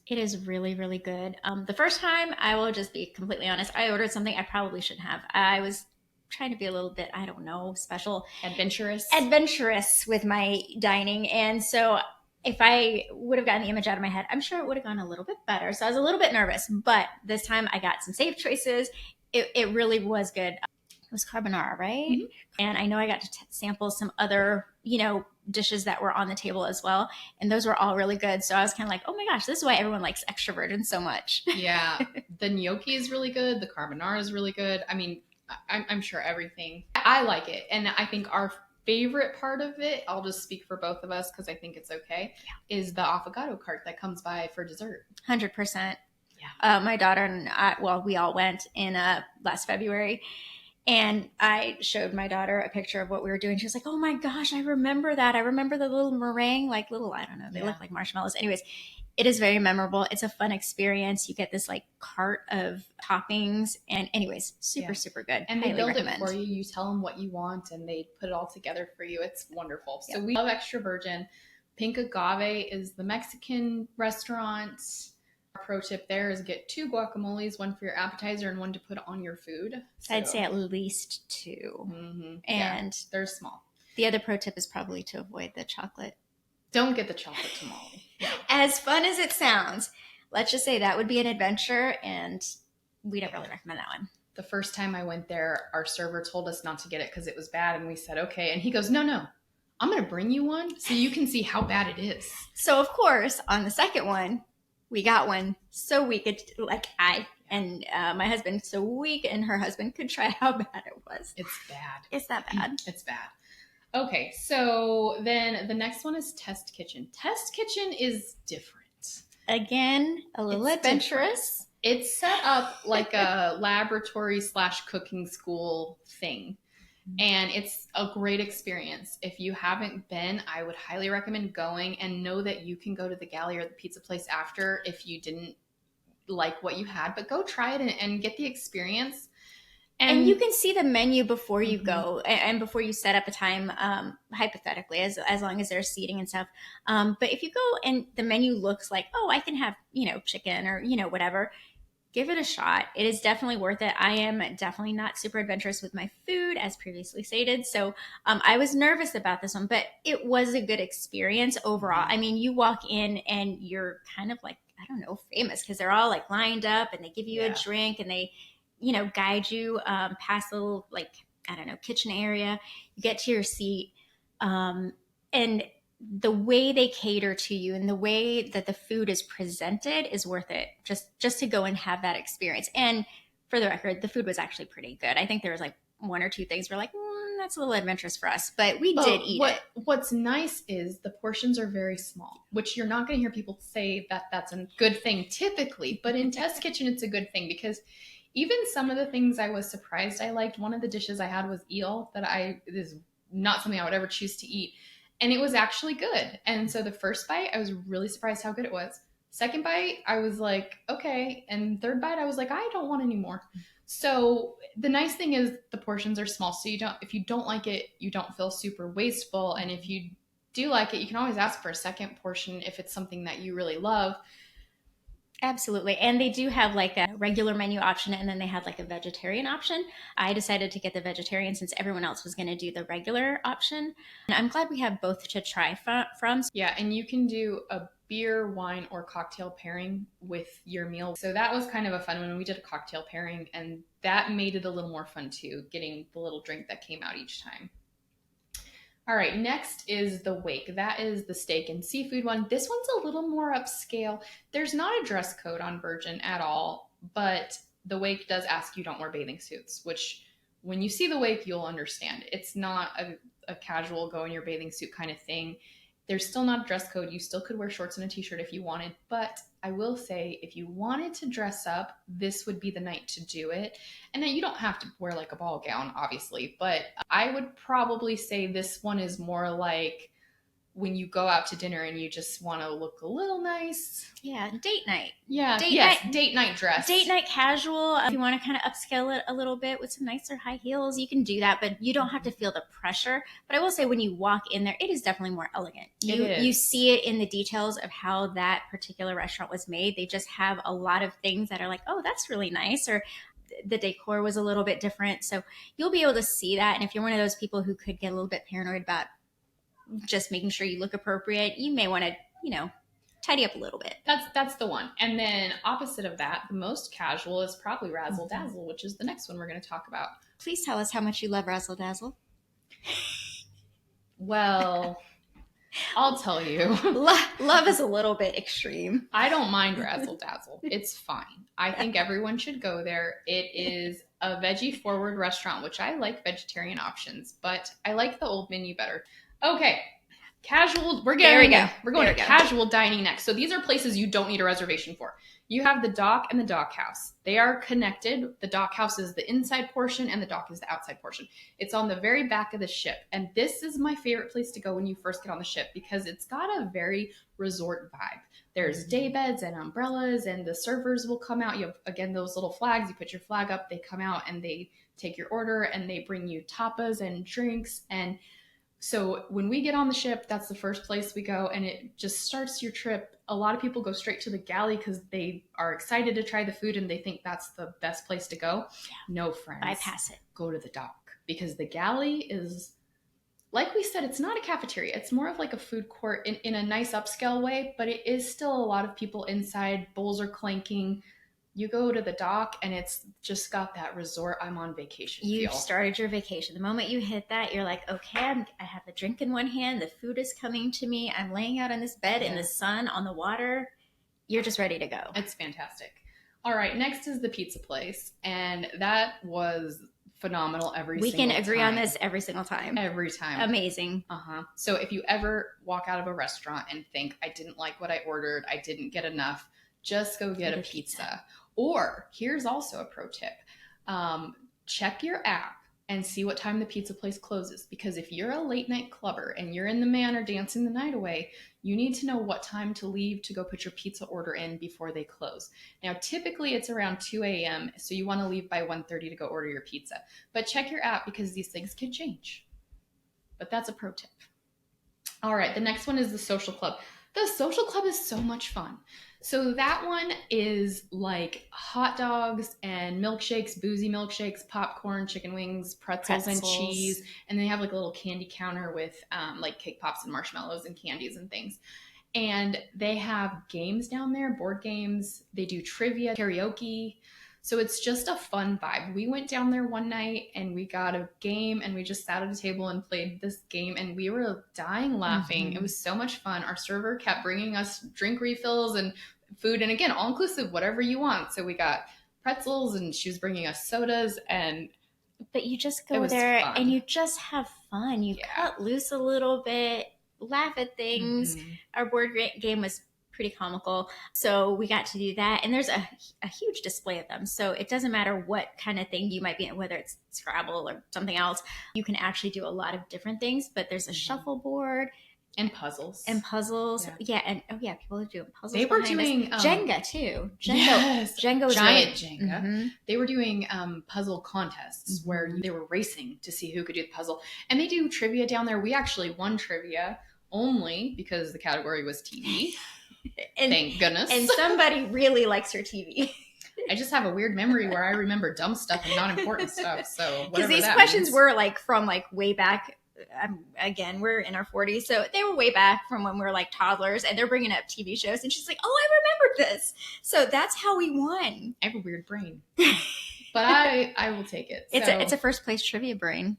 Speaker 2: It is really, really good. The first time, I will just be completely honest, I ordered something I probably shouldn't have. I was trying to be a little bit, I don't know, special. Adventurous with my dining. And so if I would have gotten the image out of my head, I'm sure it would have gone a little bit better. So I was a little bit nervous, but this time I got some safe choices. It really was good. It was carbonara, right?
Speaker 1: Mm-hmm.
Speaker 2: And I know I got to sample some other, dishes that were on the table as well. And those were all really good. So I was kind of like, oh my gosh, this is why everyone likes Extra Virgin so much.
Speaker 1: Yeah. The gnocchi is really good. The carbonara is really good. I mean, I'm sure everything. I like it. And I think our favorite part of it, I'll just speak for both of us because I think it's okay, is the avocado cart that comes by for dessert.
Speaker 2: 100%.
Speaker 1: Yeah.
Speaker 2: My daughter and I, we all went in last February. And I showed my daughter a picture of what we were doing. She was like, oh my gosh, I remember that. I remember the little meringue, like little, I don't know, they look like marshmallows. Anyways, it is very memorable. It's a fun experience. You get this like cart of toppings. And anyways, super good.
Speaker 1: And they build it for you. You tell them what you want and they put it all together for you. It's wonderful. So we love Extra Virgin. Pink Agave is the Mexican restaurant. Our pro tip there is get 2 guacamoles, one for your appetizer and one to put on your food. So,
Speaker 2: I'd say at least 2.
Speaker 1: Mm-hmm.
Speaker 2: And
Speaker 1: they're small.
Speaker 2: The other pro tip is probably to avoid the chocolate.
Speaker 1: Don't get the chocolate tamale.
Speaker 2: Yeah. As fun as it sounds, let's just say that would be an adventure, and we don't really recommend that one.
Speaker 1: The first time I went there, our server told us not to get it because it was bad, and we said, okay. And he goes, no, I'm going to bring you one so you can see how bad it is.
Speaker 2: So, of course, on the second one, we got one so we could, and my husband, so we and her husband could try how bad it was.
Speaker 1: It's bad.
Speaker 2: It's that bad.
Speaker 1: It's bad. Okay, so then the next one is Test Kitchen. Test Kitchen is different.
Speaker 2: Again, a little adventurous.
Speaker 1: It's set up like a laboratory / cooking school thing. And it's a great experience. If you haven't been, I would highly recommend going, and know that you can go to the galley or the pizza place after if you didn't like what you had. But go try it and get the experience.
Speaker 2: And you can see the menu before you go and before you set up a time, hypothetically, as long as there's seating and stuff. But if you go and the menu looks like, oh, I can have, chicken or, whatever, give it a shot. It is definitely worth it. I am definitely not super adventurous with my food, as previously stated. So I was nervous about this one, but it was a good experience overall. I mean, you walk in and you're kind of like, I don't know, famous because they're all like lined up and they give you a drink and they, guide you past the little, kitchen area. You get to your seat. And the way they cater to you and the way that the food is presented is worth it just to go and have that experience. And for the record, the food was actually pretty good. I think there was like 1 or 2 things we're like, that's a little adventurous for us, but we did eat it.
Speaker 1: What's nice is the portions are very small, which you're not going to hear people say that that's a good thing typically, but in Test Kitchen, it's a good thing because even some of the things I was surprised I liked. One of the dishes I had was eel that is not something I would ever choose to eat. And it was actually good. And so the first bite, I was really surprised how good it was. Second bite, I was like, okay. And third bite, I was like, I don't want any more. So the nice thing is the portions are small. So if you don't like it, you don't feel super wasteful. And if you do like it, you can always ask for a second portion if it's something that you really love.
Speaker 2: Absolutely. And they do have like a regular menu option and then they have like a vegetarian option. I decided to get the vegetarian since everyone else was going to do the regular option. And I'm glad we have both to try from.
Speaker 1: Yeah, and you can do a beer, wine, or cocktail pairing with your meal. So that was kind of a fun one. We did a cocktail pairing, and that made it a little more fun too, getting the little drink that came out each time. All right, next is the wake. That is the steak and seafood one. This one's a little more upscale. There's not a dress code on Virgin at all, but the wake does ask you don't wear bathing suits, which when you see the wake, you'll understand. It's not a casual go in your bathing suit kind of thing. There's still not a dress code. You still could wear shorts and a t-shirt if you wanted, but I will say if you wanted to dress up, this would be the night to do it. And then you don't have to wear like a ball gown, obviously, but I would probably say this one is more like when you go out to dinner and you just want to look a little nice.
Speaker 2: Yeah, date night.
Speaker 1: Yeah, date night dress.
Speaker 2: Date night casual. If you want to kind of upscale it a little bit with some nicer high heels, you can do that, but you don't have to feel the pressure. But I will say when you walk in there, it is definitely more elegant. You see it in the details of how that particular restaurant was made. They just have a lot of things that are like, oh, that's really nice, or the decor was a little bit different. So you'll be able to see that. And if you're one of those people who could get a little bit paranoid about just making sure you look appropriate, you may want to, tidy up a little bit.
Speaker 1: That's the one. And then opposite of that, the most casual is probably Razzle Dazzle, which is the next one we're going to talk about.
Speaker 2: Please tell us how much you love Razzle Dazzle.
Speaker 1: Well, I'll tell you.
Speaker 2: Love is a little bit extreme.
Speaker 1: I don't mind Razzle Dazzle. It's fine. I think everyone should go there. It is a veggie forward restaurant, which I like vegetarian options, but I like the old menu better. Okay. Casual. We're going to casual dining next. So these are places you don't need a reservation for. You have the dock and the dock house. They are connected. The dock house is the inside portion and the dock is the outside portion. It's on the very back of the ship. And this is my favorite place to go when you first get on the ship because it's got a very resort vibe. There's day beds and umbrellas and the servers will come out. You have, again, those little flags. You put your flag up, they come out and they take your order and they bring you tapas and drinks. And so when we get on the ship, that's the first place we go, and it just starts your trip. A lot of people go straight to the galley because they are excited to try the food and they think that's the best place to go. Yeah. No, friends.
Speaker 2: Bypass it.
Speaker 1: Go to the dock because the galley is, like we said, it's not a cafeteria. It's more of like a food court in a nice upscale way, but it is still a lot of people inside. Bowls are clanking. You go to the dock and it's just got that resort, I'm on vacation feel.
Speaker 2: You've started your vacation. The moment you hit that, you're like, okay, I have the drink in one hand. The food is coming to me. I'm laying out on this bed in the sun on the water. You're just ready to go.
Speaker 1: It's fantastic. All right, next is the pizza place. And that was phenomenal every single time.
Speaker 2: We can agree on this every single time.
Speaker 1: Every time.
Speaker 2: Amazing.
Speaker 1: So if you ever walk out of a restaurant and think, I didn't like what I ordered, I didn't get enough, just go get a pizza. Or here's also a pro tip. Check your app and see what time the pizza place closes. Because if you're a late night clubber and you're in the Manor dancing the night away, you need to know what time to leave to go put your pizza order in before they close. Now, typically it's around 2 a.m. So you want to leave by 1:30 to go order your pizza. But check your app because these things can change. But that's a pro tip. All right, the next one is the social club. The social club is so much fun. So that one is like hot dogs and milkshakes, boozy milkshakes, popcorn, chicken wings, pretzels and cheese. And they have like a little candy counter with like cake pops and marshmallows and candies and things. And they have games down there, board games. They do trivia, karaoke. So it's just a fun vibe. We went down there one night and we got a game and we just sat at a table and played this game and we were dying laughing. It was so much fun. Our server kept bringing us drink refills and food. And again, all inclusive, whatever you want. So we got pretzels and she was bringing us sodas
Speaker 2: but you just go there and you just have fun. You cut loose a little bit, laugh at things. Our board game was pretty comical. So we got to do that. And there's a huge display of them. So it doesn't matter what kind of thing you might be in, whether it's Scrabble or something else, you can actually do a lot of different things. But there's a shuffleboard.
Speaker 1: And puzzles.
Speaker 2: Yeah. And people are doing puzzles.
Speaker 1: They were doing
Speaker 2: Jenga too.
Speaker 1: Jenga was giant
Speaker 2: really,
Speaker 1: Jenga. They were doing puzzle contests where they were racing to see who could do the puzzle. And they do trivia down there. We actually won trivia only because the category was TV. Thank goodness.
Speaker 2: And somebody really likes her TV.
Speaker 1: I just have a weird memory where I remember dumb stuff and not important stuff. So
Speaker 2: because these questions were like from like way back. Again, we're in our 40s, so they were way back from when we were like toddlers, and they're bringing up TV shows, and she's like, "Oh, I remember this." So that's how we won.
Speaker 1: I have a weird brain, but I will take it.
Speaker 2: It's a first place trivia brain.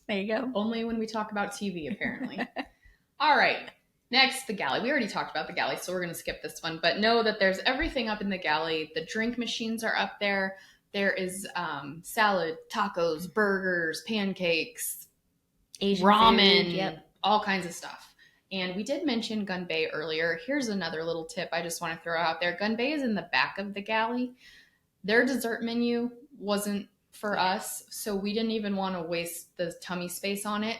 Speaker 2: There you go.
Speaker 1: Only when we talk about TV, apparently. All right. Next, the galley. We already talked about the galley, so we're going to skip this one. But know that there's everything up in the galley. The drink machines are up there. There is salad, tacos, burgers, pancakes,
Speaker 2: Asian
Speaker 1: ramen,
Speaker 2: food, yep.
Speaker 1: all kinds of stuff. And we did mention Gun Bay earlier. Here's another little tip I just want to throw out there. Gun Bay is in the back of the galley. Their dessert menu wasn't for us, so we didn't even want to waste the tummy space on it.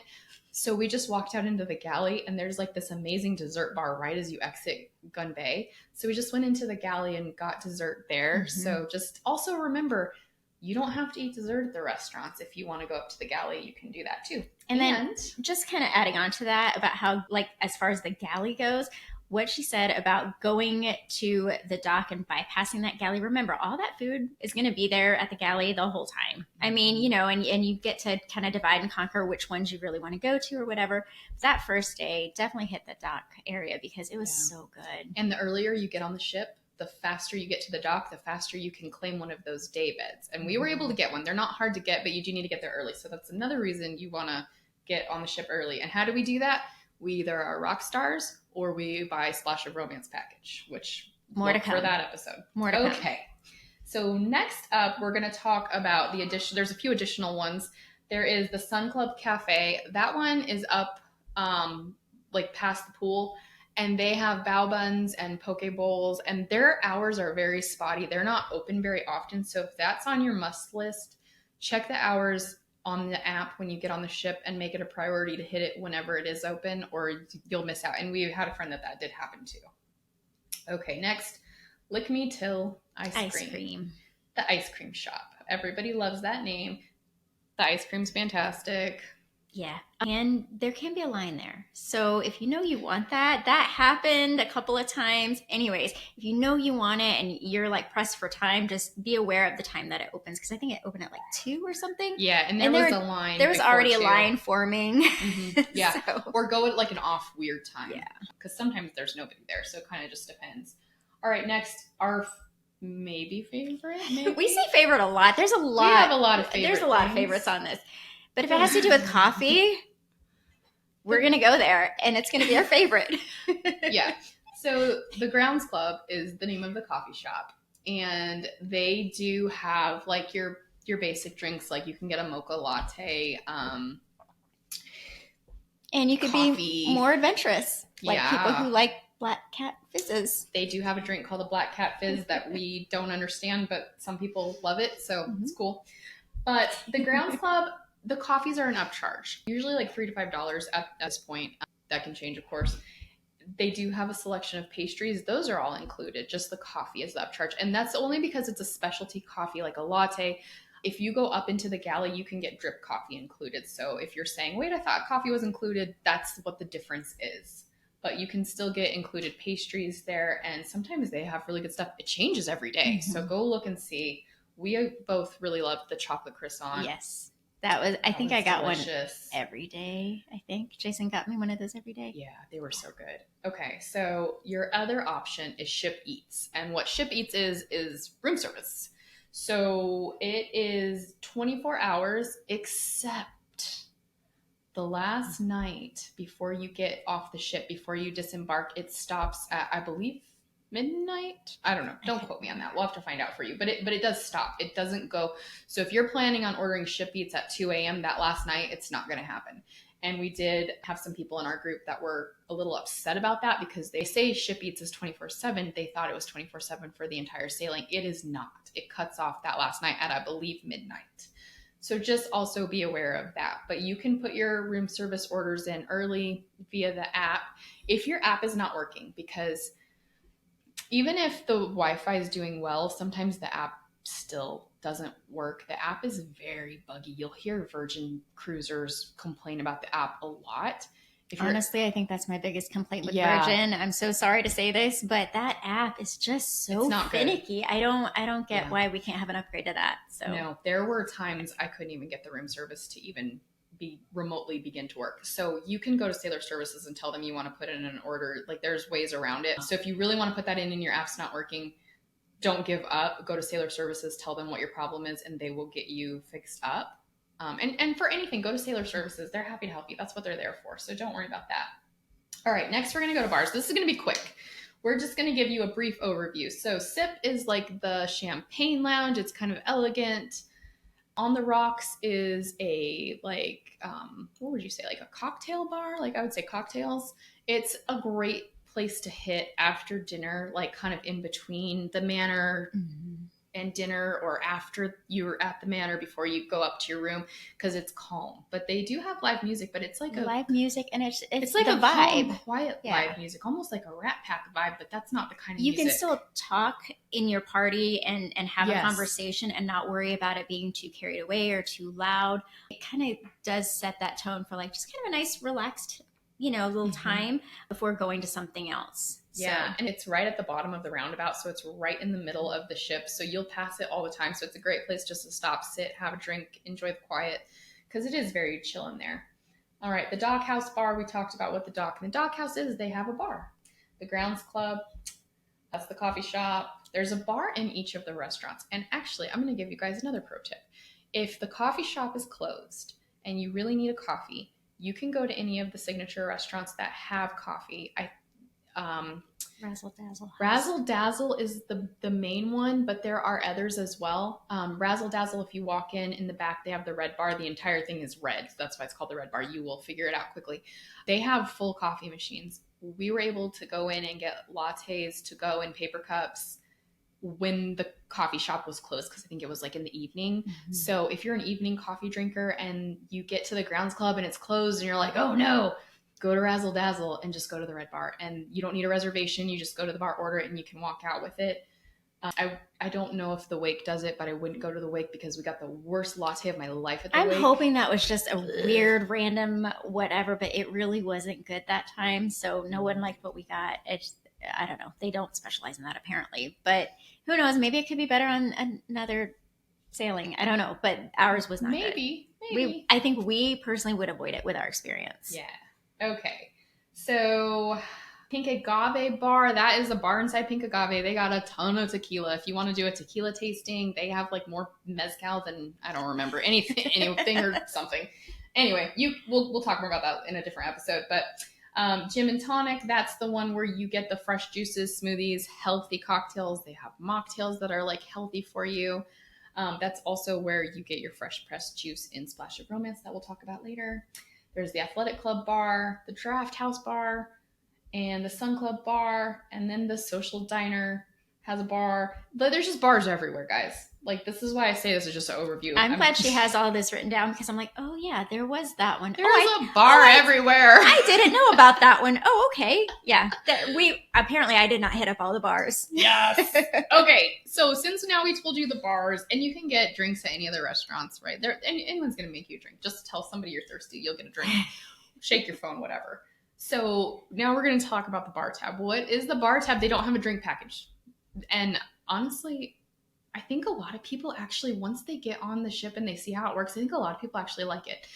Speaker 1: So we just walked out into the galley, and there's like this amazing dessert bar right as you exit Gun Bay. So we just went into the galley and got dessert there. Mm-hmm. So just also remember, you don't have to eat dessert at the restaurants. If you want to go up to the galley, you can do that too.
Speaker 2: And then just kind of adding on to that about how, like, as far as the galley goes, what she said about going to the dock and bypassing that galley. Remember, all that food is going to be there at the galley the whole time. I mean, you know, and you get to kind of divide and conquer which ones you really want to go to or whatever. That first day, definitely hit the dock area because it was so good.
Speaker 1: And the earlier you get on the ship, the faster you get to the dock, the faster you can claim one of those day beds. And we were able to get one. They're not hard to get, but you do need to get there early. So that's another reason you want to get on the ship early. And how do we do that? We either are rock stars or we buy Splash of Romance package, which
Speaker 2: more to come
Speaker 1: for that episode.
Speaker 2: More to come.
Speaker 1: Okay. So next up, we're going to talk about the addition. There's a few additional ones. There is the Sun Club Cafe. That one is up like past the pool. And they have bao buns and poke bowls, and their hours are very spotty. They're not open very often. So if that's on your must list, check the hours on the app when you get on the ship and make it a priority to hit it whenever it is open, or you'll miss out. And we had a friend that did happen to. Okay, next, Lick Me Till Ice Cream. The ice cream shop. Everybody loves that name. The ice cream's fantastic.
Speaker 2: Yeah. And there can be a line there. So if you know you want that happened a couple of times. Anyways, if you know you want it and you're like pressed for time, just be aware of the time that it opens. Because I think it opened at like 2 or something.
Speaker 1: Yeah, and there was a line.
Speaker 2: There was already a line forming.
Speaker 1: Mm-hmm. Yeah.
Speaker 2: So.
Speaker 1: Or go at like an off weird time.
Speaker 2: Yeah.
Speaker 1: Because sometimes there's nobody there. So it kind of just depends. All right, next, our maybe favorite? Maybe?
Speaker 2: We say favorite a lot. There's a lot.
Speaker 1: We have a lot of favorites.
Speaker 2: There's a lot of favorites on this. But if it has to do with coffee, we're going to go there, and it's going to be our favorite.
Speaker 1: Yeah. So the Grounds Club is the name of the coffee shop, and they do have like your basic drinks, like you can get a mocha latte,
Speaker 2: and you could
Speaker 1: coffee.
Speaker 2: Be more adventurous, like people who like Black Cat Fizzes.
Speaker 1: They do have a drink called a Black Cat Fizz that we don't understand, but some people love it, so it's cool. But the Grounds Club, the coffees are an upcharge, usually like $3 to $5 at this point. That can change, of course. They do have a selection of pastries. Those are all included. Just the coffee is the upcharge. And that's only because it's a specialty coffee, like a latte. If you go up into the galley, you can get drip coffee included. So if you're saying, wait, I thought coffee was included, that's what the difference is. But you can still get included pastries there. And sometimes they have really good stuff. It changes every day. Mm-hmm. So go look and see. We both really loved the chocolate croissant.
Speaker 2: Yes. I think I got delicious. One every day, I think. Jason got me one of those every day.
Speaker 1: Yeah, they were so good. Okay, so your other option is Ship Eats. And what Ship Eats is room service. So it is 24 hours, except the last night before you get off the ship, before you disembark, it stops at, I believe, midnight. I don't know. Don't quote me on that. We'll have to find out for you. But it does stop. It doesn't go. So if you're planning on ordering Ship Eats at 2 a.m. that last night, it's not going to happen. And we did have some people in our group that were a little upset about that because they say Ship Eats is 24/7. They thought it was 24/7 for the entire sailing. It is not. It cuts off that last night at, I believe, midnight. So just also be aware of that. But you can put your room service orders in early via the app if your app is not working, because even if the Wi-Fi is doing well, sometimes the app still doesn't work. The app is very buggy. You'll hear Virgin cruisers complain about the app a lot.
Speaker 2: Honestly, I think that's my biggest complaint with Virgin. I'm so sorry to say this, but that app is just so finicky. Good. I don't get why we can't have an upgrade to that. So
Speaker 1: no, there were times I couldn't even get the room service to even be remotely begin to work. So you can go to Sailor Services and tell them you want to put in an order. Like there's ways around it. So if you really want to put that in and your app's not working, don't give up. Go to Sailor Services, tell them what your problem is, and they will get you fixed up. And for anything, go to Sailor Services. They're happy to help you. That's what they're there for. So don't worry about that. All right, next we're going to go to bars. This is going to be quick. We're just going to give you a brief overview. So Sip is like the champagne lounge. It's kind of elegant. On the Rocks is a what would you say? Like a cocktail bar? Like I would say cocktails. It's a great place to hit after dinner, like kind of in between the manor and dinner, or after you're at the manor before you go up to your room, because it's calm. But they do have live music, but it's like
Speaker 2: live music, and it's
Speaker 1: like
Speaker 2: a vibe,
Speaker 1: calm, quiet live music, almost like a Rat Pack vibe, but that's not the kind of music.
Speaker 2: You can still talk in your party and have a conversation and not worry about it being too carried away or too loud. It kind of does set that tone for like just kind of a nice relaxed little time before going to something else.
Speaker 1: Yeah, and it's right at the bottom of the roundabout, so it's right in the middle of the ship, so you'll pass it all the time. So it's a great place just to stop, sit, have a drink, enjoy the quiet, because it is very chill in there. All right, the Dock House Bar, we talked about what the Dock and the Dock House is. They have a bar. The Grounds Club, that's the coffee shop. There's a bar in each of the restaurants. And actually, I'm going to give you guys another pro tip. If the coffee shop is closed and you really need a coffee, you can go to any of the signature restaurants that have coffee.
Speaker 2: Razzle Dazzle.
Speaker 1: Razzle Dazzle is the main one, but there are others as well. Razzle Dazzle, if you walk in the back, they have the red bar. The entire thing is red. So that's why it's called the red bar. You will figure it out quickly. They have full coffee machines. We were able to go in and get lattes to go in paper cups when the coffee shop was closed, because I think it was like in the evening. So if you're an evening coffee drinker and you get to the Grounds Club and it's closed and you're like, oh no, go to Razzle Dazzle and just go to the red bar. And you don't need a reservation. You just go to the bar, order it, and you can walk out with it. I don't know if the Wake does it, but I wouldn't go to the Wake because we got the worst latte of my life at the Wake.
Speaker 2: I'm hoping that was just a weird, random whatever, but it really wasn't good that time. So no one liked what we got. I don't know. They don't specialize in that apparently, but who knows? Maybe it could be better on another sailing. I don't know, but ours was not good.
Speaker 1: Maybe.
Speaker 2: I think we personally would avoid it with our experience.
Speaker 1: Yeah. Okay. So Pink Agave Bar, that is a bar inside Pink Agave. They got a ton of tequila. If you want to do a tequila tasting, they have like more mezcal than I don't remember anything or something. Anyway, we'll talk more about that in a different episode, but Gin and Tonic, that's the one where you get the fresh juices, smoothies, healthy cocktails. They have mocktails that are like healthy for you. That's also where you get your fresh pressed juice in Splash of Romance that we'll talk about later. There's the Athletic Club Bar, the Draft House Bar, and the Sun Club Bar, and then the Social Diner has a bar. But there's just bars everywhere, guys. Like, this is why I say this is just an overview.
Speaker 2: I'm glad she has all this written down, because I'm like, oh yeah, there was that one.
Speaker 1: There's a bar everywhere.
Speaker 2: I didn't know about that one. Oh, okay. Yeah. Apparently I did not hit up all the bars.
Speaker 1: Yes. Okay. So since now we told you the bars, and you can get drinks at any of the restaurants, right? Anyone's going to make you a drink. Just tell somebody you're thirsty. You'll get a drink. Shake your phone, whatever. So now we're going to talk about the bar tab. What is the bar tab? They don't have a drink package. And honestly, I think a lot of people actually, once they get on the ship and they see how it works, I think a lot of people actually like it.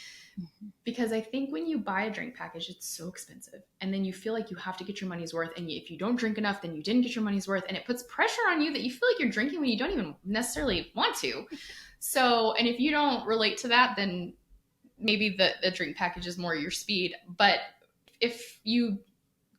Speaker 1: Because I think when you buy a drink package, it's so expensive. And then you feel like you have to get your money's worth. And if you don't drink enough, then you didn't get your money's worth. And it puts pressure on you that you feel like you're drinking when you don't even necessarily want to. So, and if you don't relate to that, then maybe the drink package is more your speed. But if you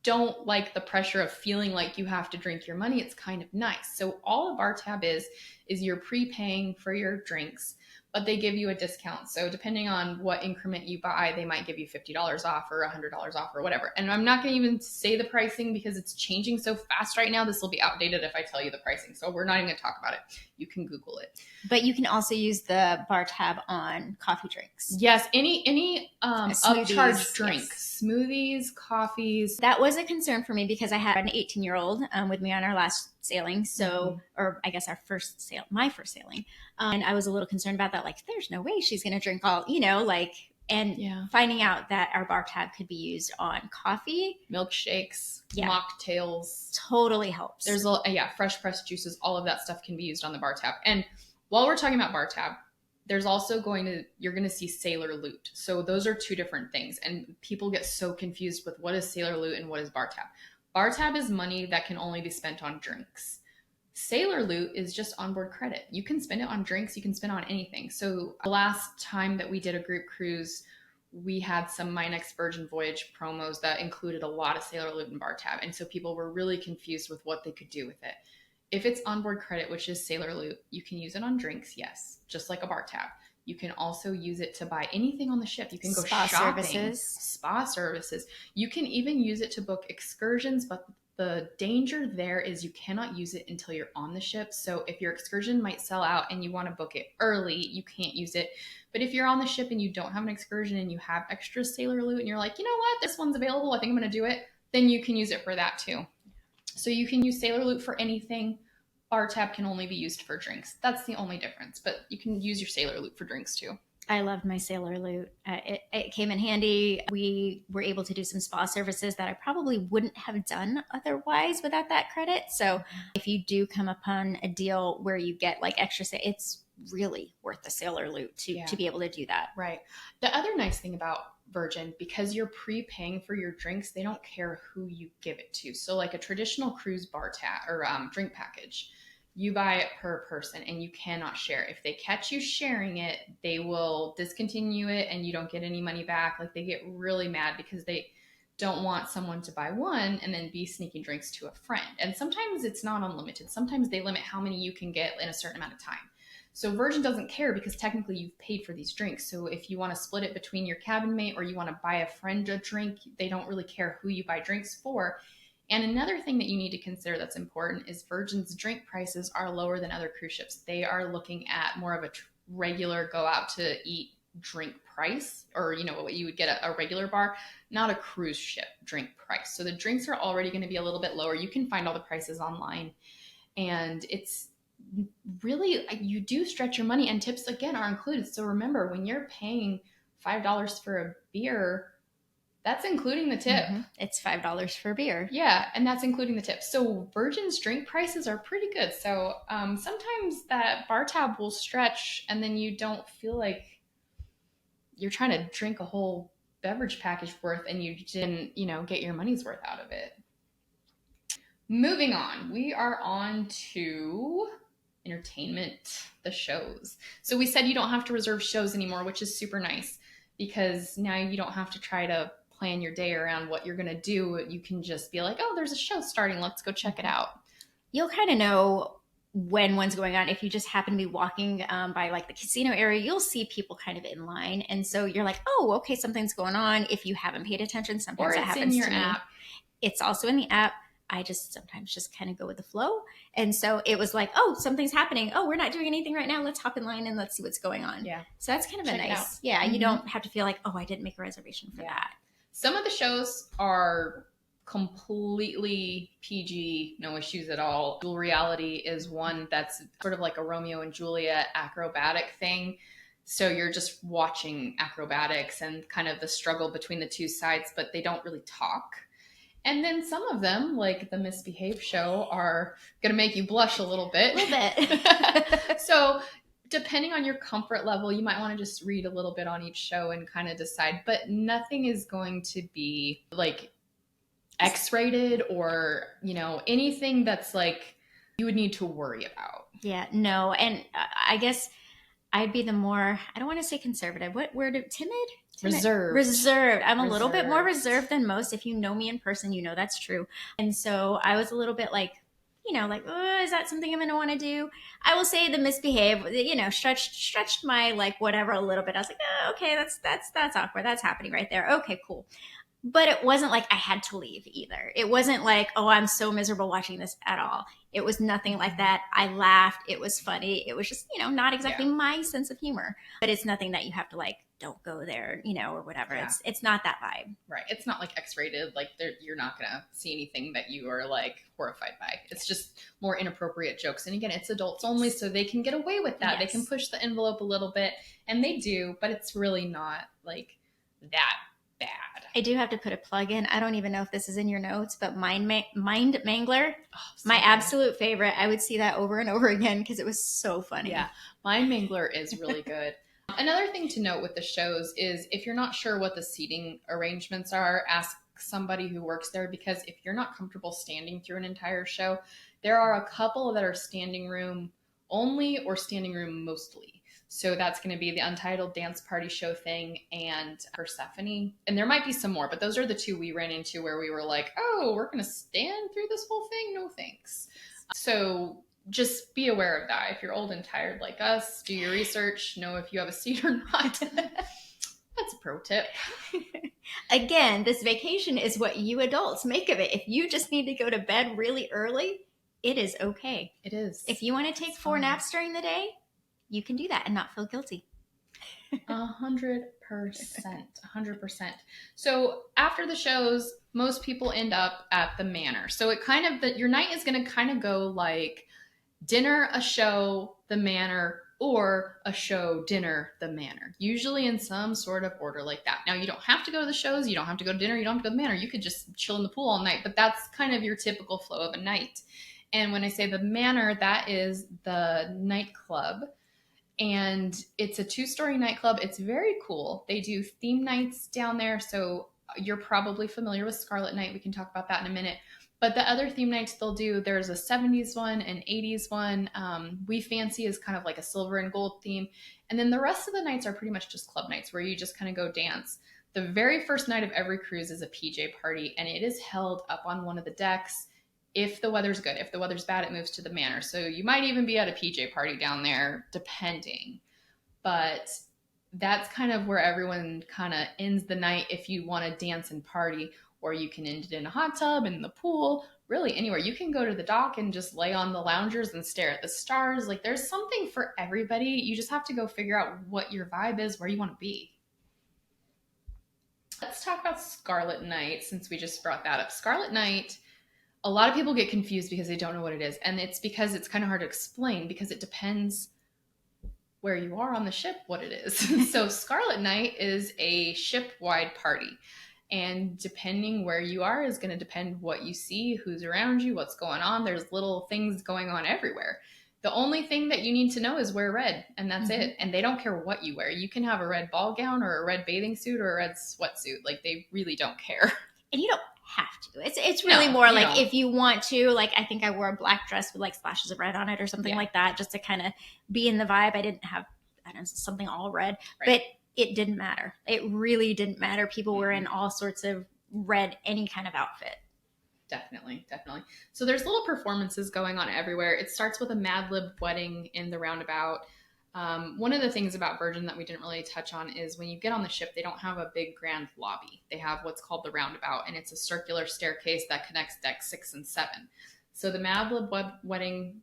Speaker 1: don't like the pressure of feeling like you have to drink your money, it's kind of nice. So all a bar tab is you're prepaying for your drinks, but they give you a discount. So depending on what increment you buy, they might give you $50 off or $100 off or whatever. And I'm not going to even say the pricing because it's changing so fast right now. This will be outdated if I tell you the pricing. So we're not even going to talk about it. You can Google it.
Speaker 2: But you can also use the bar tab on coffee drinks.
Speaker 1: Yes, any upcharged drink. Yes. Smoothies, coffees.
Speaker 2: That was a concern for me because I had an 18-year-old with me on our last sailing. So, or I guess my first sailing. And I was a little concerned about that. Like, there's no way she's going to drink all, and finding out that our bar tab could be used on coffee,
Speaker 1: milkshakes, mocktails,
Speaker 2: totally helps.
Speaker 1: There's fresh pressed juices, all of that stuff can be used on the bar tab. And while we're talking about bar tab, there's also you're going to see sailor loot. So those are two different things. And people get so confused with what is sailor loot and what is bar tab. Bar tab is money that can only be spent on drinks. Sailor loot is just onboard credit. You can spend it on drinks. You can spend it on anything. So the last time that we did a group cruise, we had some My Next Virgin Voyage promos that included a lot of sailor loot and bar tab. And so people were really confused with what they could do with it. If it's onboard credit, which is sailor loot, you can use it on drinks, yes, just like a bar tab. You can also use it to buy anything on the ship. You can go shopping, spa services. You can even use it to book excursions, but the danger there is you cannot use it until you're on the ship. So if your excursion might sell out and you want to book it early, you can't use it. But if you're on the ship and you don't have an excursion and you have extra sailor loot and you're like, you know what, this one's available, I think I'm going to do it, then you can use it for that too. So you can use sailor loot for anything. Bar tab can only be used for drinks. That's the only difference. But you can use your sailor loot for drinks too.
Speaker 2: I loved my sailor loot. It came in handy. We were able to do some spa services that I probably wouldn't have done otherwise without that credit. So if you do come upon a deal where you get like extra, it's really worth the sailor loot to be able to do that.
Speaker 1: Right. The other nice thing about Virgin, because you're prepaying for your drinks, they don't care who you give it to. So like a traditional cruise bar tab or drink package, you buy it per person and you cannot share. If they catch you sharing it, they will discontinue it and you don't get any money back. Like they get really mad because they don't want someone to buy one and then be sneaking drinks to a friend. And sometimes it's not unlimited. Sometimes they limit how many you can get in a certain amount of time. So Virgin doesn't care because technically you've paid for these drinks. So if you want to split it between your cabin mate or you want to buy a friend a drink, they don't really care who you buy drinks for. And another thing that you need to consider that's important is Virgin's drink prices are lower than other cruise ships. They are looking at more of a regular go out to eat drink price, or what you would get at a regular bar, not a cruise ship drink price. So the drinks are already going to be a little bit lower. You can find all the prices online, and it's really, you do stretch your money, and tips again are included. So remember, when you're paying $5 for a beer, that's including the tip.
Speaker 2: Mm-hmm. It's $5 for beer.
Speaker 1: Yeah, and that's including the tip. So Virgin's drink prices are pretty good. So sometimes that bar tab will stretch and then you don't feel like you're trying to drink a whole beverage package worth and you didn't, get your money's worth out of it. Moving on, we are on to entertainment, the shows. So we said you don't have to reserve shows anymore, which is super nice because now you don't have to try to plan your day around what you're going to do. You can just be like, oh, there's a show starting. Let's go check it out.
Speaker 2: You'll kind of know when one's going on. If you just happen to be walking by like the casino area, you'll see people kind of in line. And so you're like, oh, okay, something's going on. If you haven't paid attention, sometimes it happens to me. App. It's also in the app. I just sometimes just kind of go with the flow. And so it was like, oh, something's happening. Oh, we're not doing anything right now. Let's hop in line and let's see what's going on.
Speaker 1: Yeah.
Speaker 2: So that's kind of a nice, you don't have to feel like, oh, I didn't make a reservation for that.
Speaker 1: Some of the shows are completely PG, no issues at all. Dual Reality is one that's sort of like a Romeo and Juliet acrobatic thing. So you're just watching acrobatics and kind of the struggle between the two sides, but they don't really talk. And then some of them, like the Misbehave show, are going to make you blush a little bit. So depending on your comfort level, you might want to just read a little bit on each show and kind of decide. But nothing is going to be like X-rated or, anything that's like you would need to worry about.
Speaker 2: Yeah, no. And I guess I'd be the more, I don't want to say conservative. What word? Timid? Reserved. I'm a little bit more reserved than most. If you know me in person, you know that's true. And so I was a little bit like, oh, is that something I'm going to want to do? I will say the Misbehave, stretched my like whatever a little bit. I was like, oh, okay, that's awkward. That's happening right there. Okay, cool. But it wasn't like I had to leave either. It wasn't like, oh, I'm so miserable watching this at all. It was nothing like that. I laughed. It was funny. It was just, not exactly my sense of humor. But it's nothing that you have to like, don't go there, or whatever. Yeah. It's not that vibe.
Speaker 1: Right. It's not like X-rated. Like you're not going to see anything that you are like horrified by. It's just more inappropriate jokes. And again, it's adults only, so they can get away with that. Yes. They can push the envelope a little bit, and they do, but it's really not like that bad.
Speaker 2: I do have to put a plug in. I don't even know if this is in your notes, but Mind Mangler, my absolute favorite. I would see that over and over again because it was so funny.
Speaker 1: Yeah, Mind Mangler is really good. Another thing to note with the shows is if you're not sure what the seating arrangements are, ask somebody who works there, because if you're not comfortable standing through an entire show, there are a couple that are standing room only or standing room mostly. So that's going to be the Untitled Dance Party Show thing and Persephone. And there might be some more, but those are the two we ran into where we were like, oh, we're going to stand through this whole thing? No thanks. So just be aware of that. If you're old and tired like us, do your research, know if you have a seat or not. That's a pro tip.
Speaker 2: Again, this vacation is what you adults make of it. If you just need to go to bed really early, it is okay.
Speaker 1: It is.
Speaker 2: If you want to take 4 naps during the day, you can do that and not feel guilty.
Speaker 1: 100%. 100%. So after the shows, most people end up at the manor. So it kind of, your night is going to kind of go like dinner, a show, the manor, or a show, dinner, the manor. Usually in some sort of order like that. Now, you don't have to go to the shows. You don't have to go to dinner. You don't have to go to the manor. You could just chill in the pool all night. But that's kind of your typical flow of a night. And when I say the manor, that is the nightclub. And it's a 2-story nightclub. It's very cool. They do theme nights down there. So you're probably familiar with Scarlet Night. We can talk about that in a minute. But the other theme nights they'll do, there's a 70s one, an 80s one. We Fancy is kind of like a silver and gold theme. And then the rest of the nights are pretty much just club nights where you just kind of go dance. The very first night of every cruise is a PJ party, and it is held up on one of the decks. If the weather's good. If the weather's bad, it moves to the manor. So you might even be at a PJ party down there, depending. But that's kind of where everyone kind of ends the night if you want to dance and party. Or you can end it in a hot tub, in the pool, really anywhere. You can go to the dock and just lay on the loungers and stare at the stars. Like, there's something for everybody. You just have to go figure out what your vibe is, where you want to be. Let's talk about Scarlet Night, since we just brought that up. Scarlet Night, a lot of people get confused because they don't know what it is. And it's because it's kind of hard to explain, because it depends where you are on the ship what it is. So Scarlet Night is a ship-wide party. And depending where you are is going to depend what you see, who's around you, what's going on. There's little things going on everywhere. The only thing that you need to know is wear red, and that's it. And they don't care what you wear. You can have a red ball gown or a red bathing suit or a red sweatsuit. Like, they really don't care.
Speaker 2: And you don't have to. It's really more like if you want to. Like, I think I wore a black dress with like splashes of red on it or something like that, just to kind of be in the vibe. I didn't have, I don't know, something all red. Right. But it didn't matter. It really didn't matter. People were in all sorts of red, any kind of outfit.
Speaker 1: Definitely. So there's little performances going on everywhere. It starts with a Mad Lib wedding in the roundabout. One of the things about Virgin that we didn't really touch on is when you get on the ship, they don't have a big grand lobby. They have what's called the roundabout, and it's a circular staircase that connects decks 6 and 7. So the Mad Lib wedding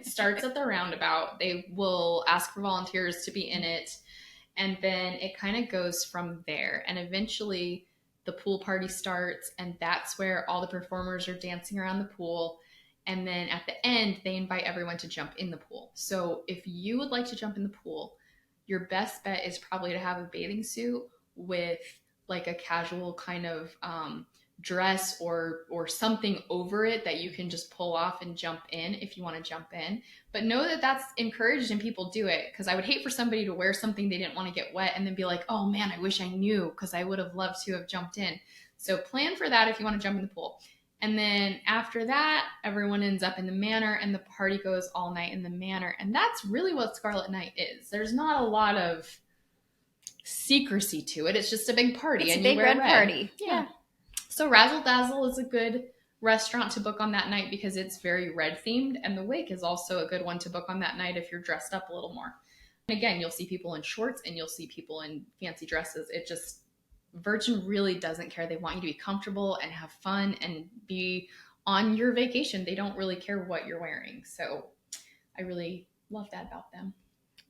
Speaker 1: starts at the roundabout. They will ask for volunteers to be in it, and then it kind of goes from there. And eventually the pool party starts, and that's where all the performers are dancing around the pool. And then at the end, they invite everyone to jump in the pool. So if you would like to jump in the pool, your best bet is probably to have a bathing suit with like a casual kind of dress or something over it that you can just pull off and jump in if you want to jump in. But know that that's encouraged and people do it, because I would hate for somebody to wear something they didn't want to get wet and then be like, oh man, I wish I knew, because I would have loved to have jumped in. So plan for that if you want to jump in the pool. And then after that, everyone ends up in the manor, and the party goes all night in the manor. And that's really what Scarlet Night is. There's not a lot of secrecy to it. It's just a big party.
Speaker 2: It's a big red party.
Speaker 1: Yeah. So Razzle Dazzle is a good restaurant to book on that night because it's very red themed. And the Wake is also a good one to book on that night if you're dressed up a little more. And again, you'll see people in shorts and you'll see people in fancy dresses. Virgin really doesn't care. They want you to be comfortable and have fun and be on your vacation. They don't really care what you're wearing. So I really love that about them.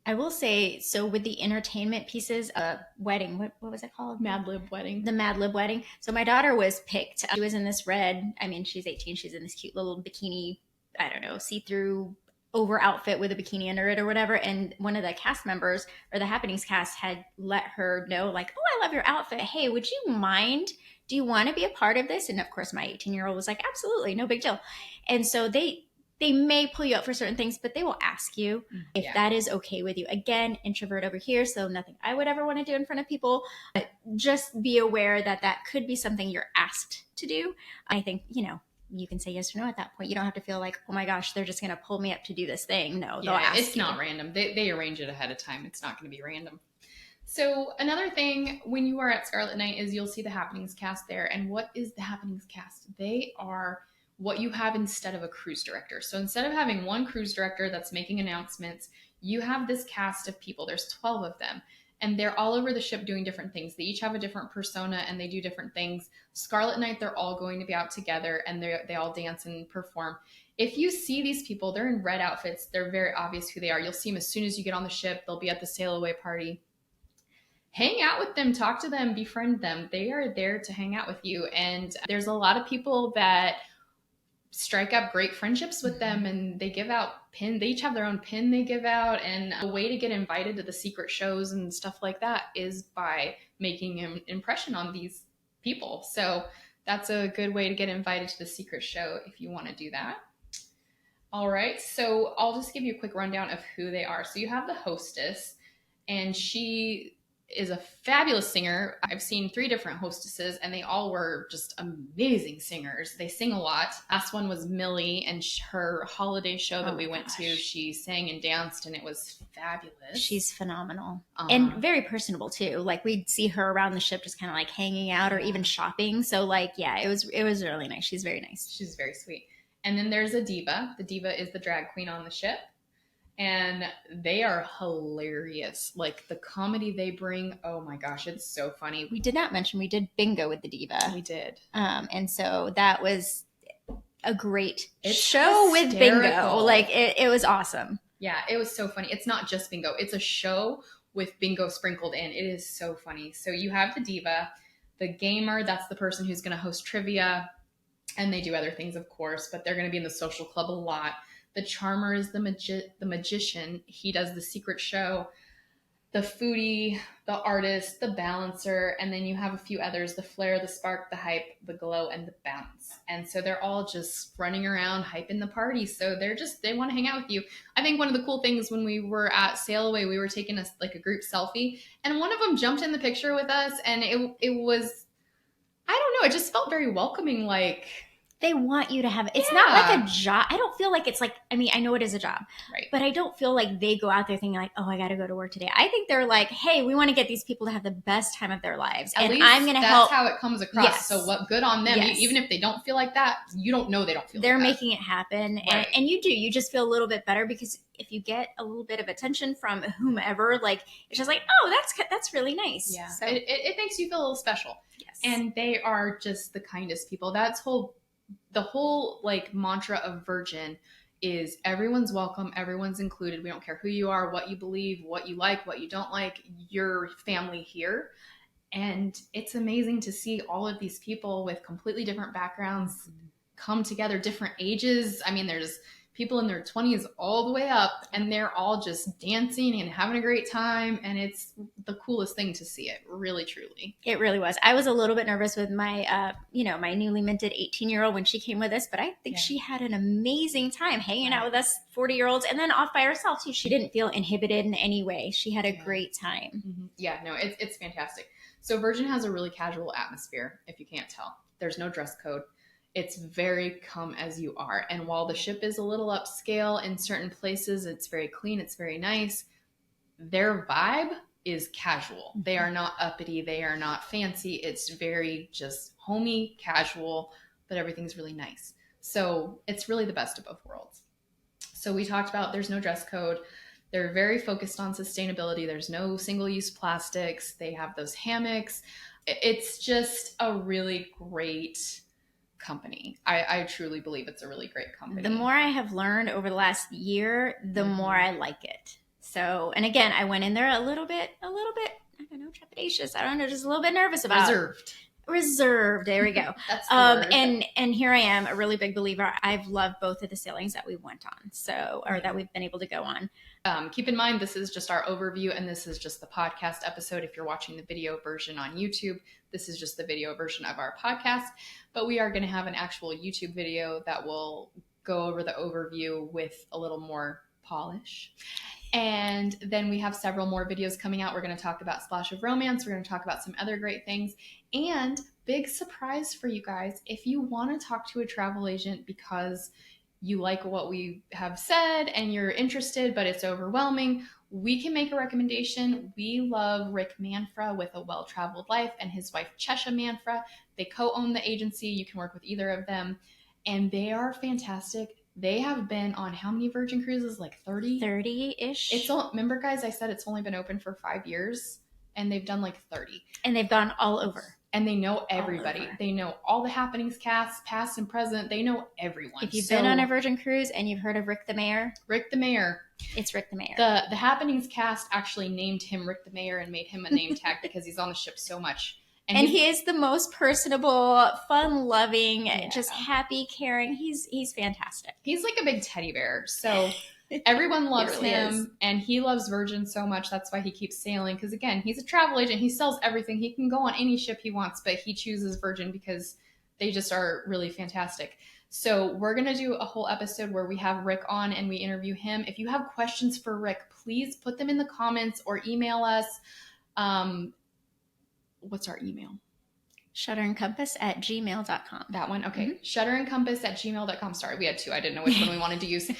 Speaker 2: I will say, so with the entertainment pieces, wedding, what was it called?
Speaker 1: Mad Lib wedding.
Speaker 2: The Mad Lib wedding. So my daughter was picked. She was in this red, I mean, she's 18. She's in this cute little bikini, I don't know, see-through over outfit with a bikini under it or whatever. And one of the cast members or the Happenings cast had let her know, like, oh, I love your outfit. Hey, would you mind? Do you want to be a part of this? And of course, my 18-year-old was like, absolutely, no big deal. And so they may pull you up for certain things, but they will ask you if that is okay with you. Again, introvert over here, so nothing I would ever want to do in front of people. But just be aware that that could be something you're asked to do. I think, you can say yes or no at that point. You don't have to feel like, oh my gosh, they're just going to pull me up to do this thing. No, they'll ask
Speaker 1: it's not random. They arrange it ahead of time. It's not going to be random. So another thing when you are at Scarlet Night is you'll see the Happenings cast there. And what is the Happenings cast? They are what you have instead of a cruise director. So instead of having one cruise director that's making announcements, you have this cast of people. There's 12 of them. And they're all over the ship doing different things. They each have a different persona and they do different things. Scarlet Night, they're all going to be out together and they all dance and perform. If you see these people, they're in red outfits. They're very obvious who they are. You'll see them as soon as you get on the ship. They'll be at the sail away party. Hang out with them, talk to them, befriend them. They are there to hang out with you. And there's a lot of people that strike up great friendships with them, and they give out pin. They each have their own pin they give out, and a way to get invited to the secret shows and stuff like that is by making an impression on these people. So that's a good way to get invited to the secret show if you want to do that. All right, so I'll just give you a quick rundown of who they are. So you have the hostess, and she is a fabulous singer. I've seen 3 different hostesses and they all were just amazing singers. They sing a lot. Last one was Millie, and her holiday show that we went to, she sang and danced and it was fabulous.
Speaker 2: She's phenomenal. And very personable too. Like we'd see her around the ship just kind of like hanging out or even shopping. So like, yeah, it was really nice. She's very nice.
Speaker 1: She's very sweet. And then there's a diva. The diva is the drag queen on the ship. And they are hilarious. Like the comedy they bring, oh my gosh, it's so funny.
Speaker 2: We did not mention we did bingo with the diva.
Speaker 1: We did.
Speaker 2: And so that was a great show with bingo. Like it was awesome.
Speaker 1: Yeah, it was so funny. It's not just bingo. It's a show with bingo sprinkled in. It is so funny. So you have the diva, the gamer, that's the person who's going to host trivia. And they do other things, of course, but they're going to be in the social club a lot. The charmer is the magician. He does the secret show. The foodie, the artist, the balancer, and then you have a few others, the flair, the spark, the hype, the glow, and the bounce. And so they're all just running around hyping the party. So they want to hang out with you. I think one of the cool things when we were at Sail Away, we were taking a group selfie, and one of them jumped in the picture with us, and it was, I don't know, it just felt very welcoming, like
Speaker 2: they want you to have it. It's not like a job. I don't feel like it's like, I mean, I know it is a job,
Speaker 1: right?
Speaker 2: But I don't feel like they go out there thinking like, oh, I got to go to work today. I think they're like, hey, we want to get these people to have the best time of their lives.
Speaker 1: At least
Speaker 2: I'm going to help.
Speaker 1: That's how it comes across.
Speaker 2: Yes.
Speaker 1: So what good on them.
Speaker 2: Yes.
Speaker 1: Even if they don't feel like that, you don't know they don't feel
Speaker 2: they're
Speaker 1: like that.
Speaker 2: Making it happen.
Speaker 1: Right.
Speaker 2: And you just feel a little bit better because if you get a little bit of attention from whomever, like it's just like, oh, that's really nice.
Speaker 1: Yeah.
Speaker 2: So
Speaker 1: it makes you feel a little special.
Speaker 2: Yes.
Speaker 1: And they are just the kindest people. The whole like mantra of Virgin is everyone's welcome, everyone's included. We don't care who you are, what you believe, what you like, what you don't like, your family here. And it's amazing to see all of these people with completely different backgrounds come together, different ages. I mean, there's people in their 20s all the way up, and they're all just dancing and having a great time. And it's the coolest thing to see it, really, truly.
Speaker 2: It really was. I was a little bit nervous with my, my newly minted 18-year-old when she came with us, but I think she had an amazing time hanging out with us 40-year-olds and then off by herself too. She didn't feel inhibited in any way. She had a great time.
Speaker 1: Mm-hmm. Yeah, no, it's fantastic. So Virgin has a really casual atmosphere, if you can't tell. There's no dress code. It's very come as you are. And while the ship is a little upscale in certain places, it's very clean, it's very nice, their vibe is casual. They are not uppity, they are not fancy. It's very just homey, casual, but everything's really nice. So it's really the best of both worlds. So we talked about there's no dress code. They're very focused on sustainability. There's no single-use plastics. They have those hammocks. It's just a really great company. I truly believe it's a really great company.
Speaker 2: The more I have learned over the last year, the more I like it. So, and again, I went in there a little bit, I don't know, trepidatious. I don't know, just a little bit nervous about
Speaker 1: reserved.
Speaker 2: reserved. There we go.
Speaker 1: That's the word.
Speaker 2: And here I am, a really big believer. I've loved both of the sailings that we went on, or that we've been able to go on.
Speaker 1: Keep in mind, this is just our overview, and this is just the podcast episode. If you're watching the video version on YouTube, this is just the video version of our podcast. But we are going to have an actual YouTube video that will go over the overview with a little more polish. And then we have several more videos coming out. We're going to talk about Splash of Romance. We're going to talk about some other great things. And big surprise for you guys, if you want to talk to a travel agent because you like what we have said and you're interested, but it's overwhelming, we can make a recommendation. We love Rick Manfra with A Well-Traveled Life and his wife, Chesha Manfra. They co-own the agency. You can work with either of them. And they are fantastic. They have been on how many Virgin cruises? Like 30?
Speaker 2: 30-ish.
Speaker 1: Remember, guys, I said it's only been open for 5 years, and they've done like 30.
Speaker 2: And they've gone all over.
Speaker 1: And they know everybody. They know all the happenings cast, past and present. They know everyone.
Speaker 2: If you've been on a Virgin cruise and you've heard of Rick the Mayor.
Speaker 1: Rick the Mayor.
Speaker 2: It's Rick the Mayor.
Speaker 1: The happenings cast actually named him Rick the Mayor and made him a name tag because he's on the ship so much.
Speaker 2: And he is the most personable, fun-loving, just happy, caring. He's fantastic.
Speaker 1: He's like a big teddy bear. So everyone loves him, and he loves Virgin so much. That's why he keeps sailing. Because again, he's a travel agent. He sells everything. He can go on any ship he wants, but he chooses Virgin because they just are really fantastic. So we're going to do a whole episode where we have Rick on and we interview him. If you have questions for Rick, please put them in the comments or email us. What's our email?
Speaker 2: shutterandcompass@gmail.com.
Speaker 1: That one? Okay. Mm-hmm. shutterandcompass@gmail.com. Sorry, we had two. I didn't know which one we wanted to use.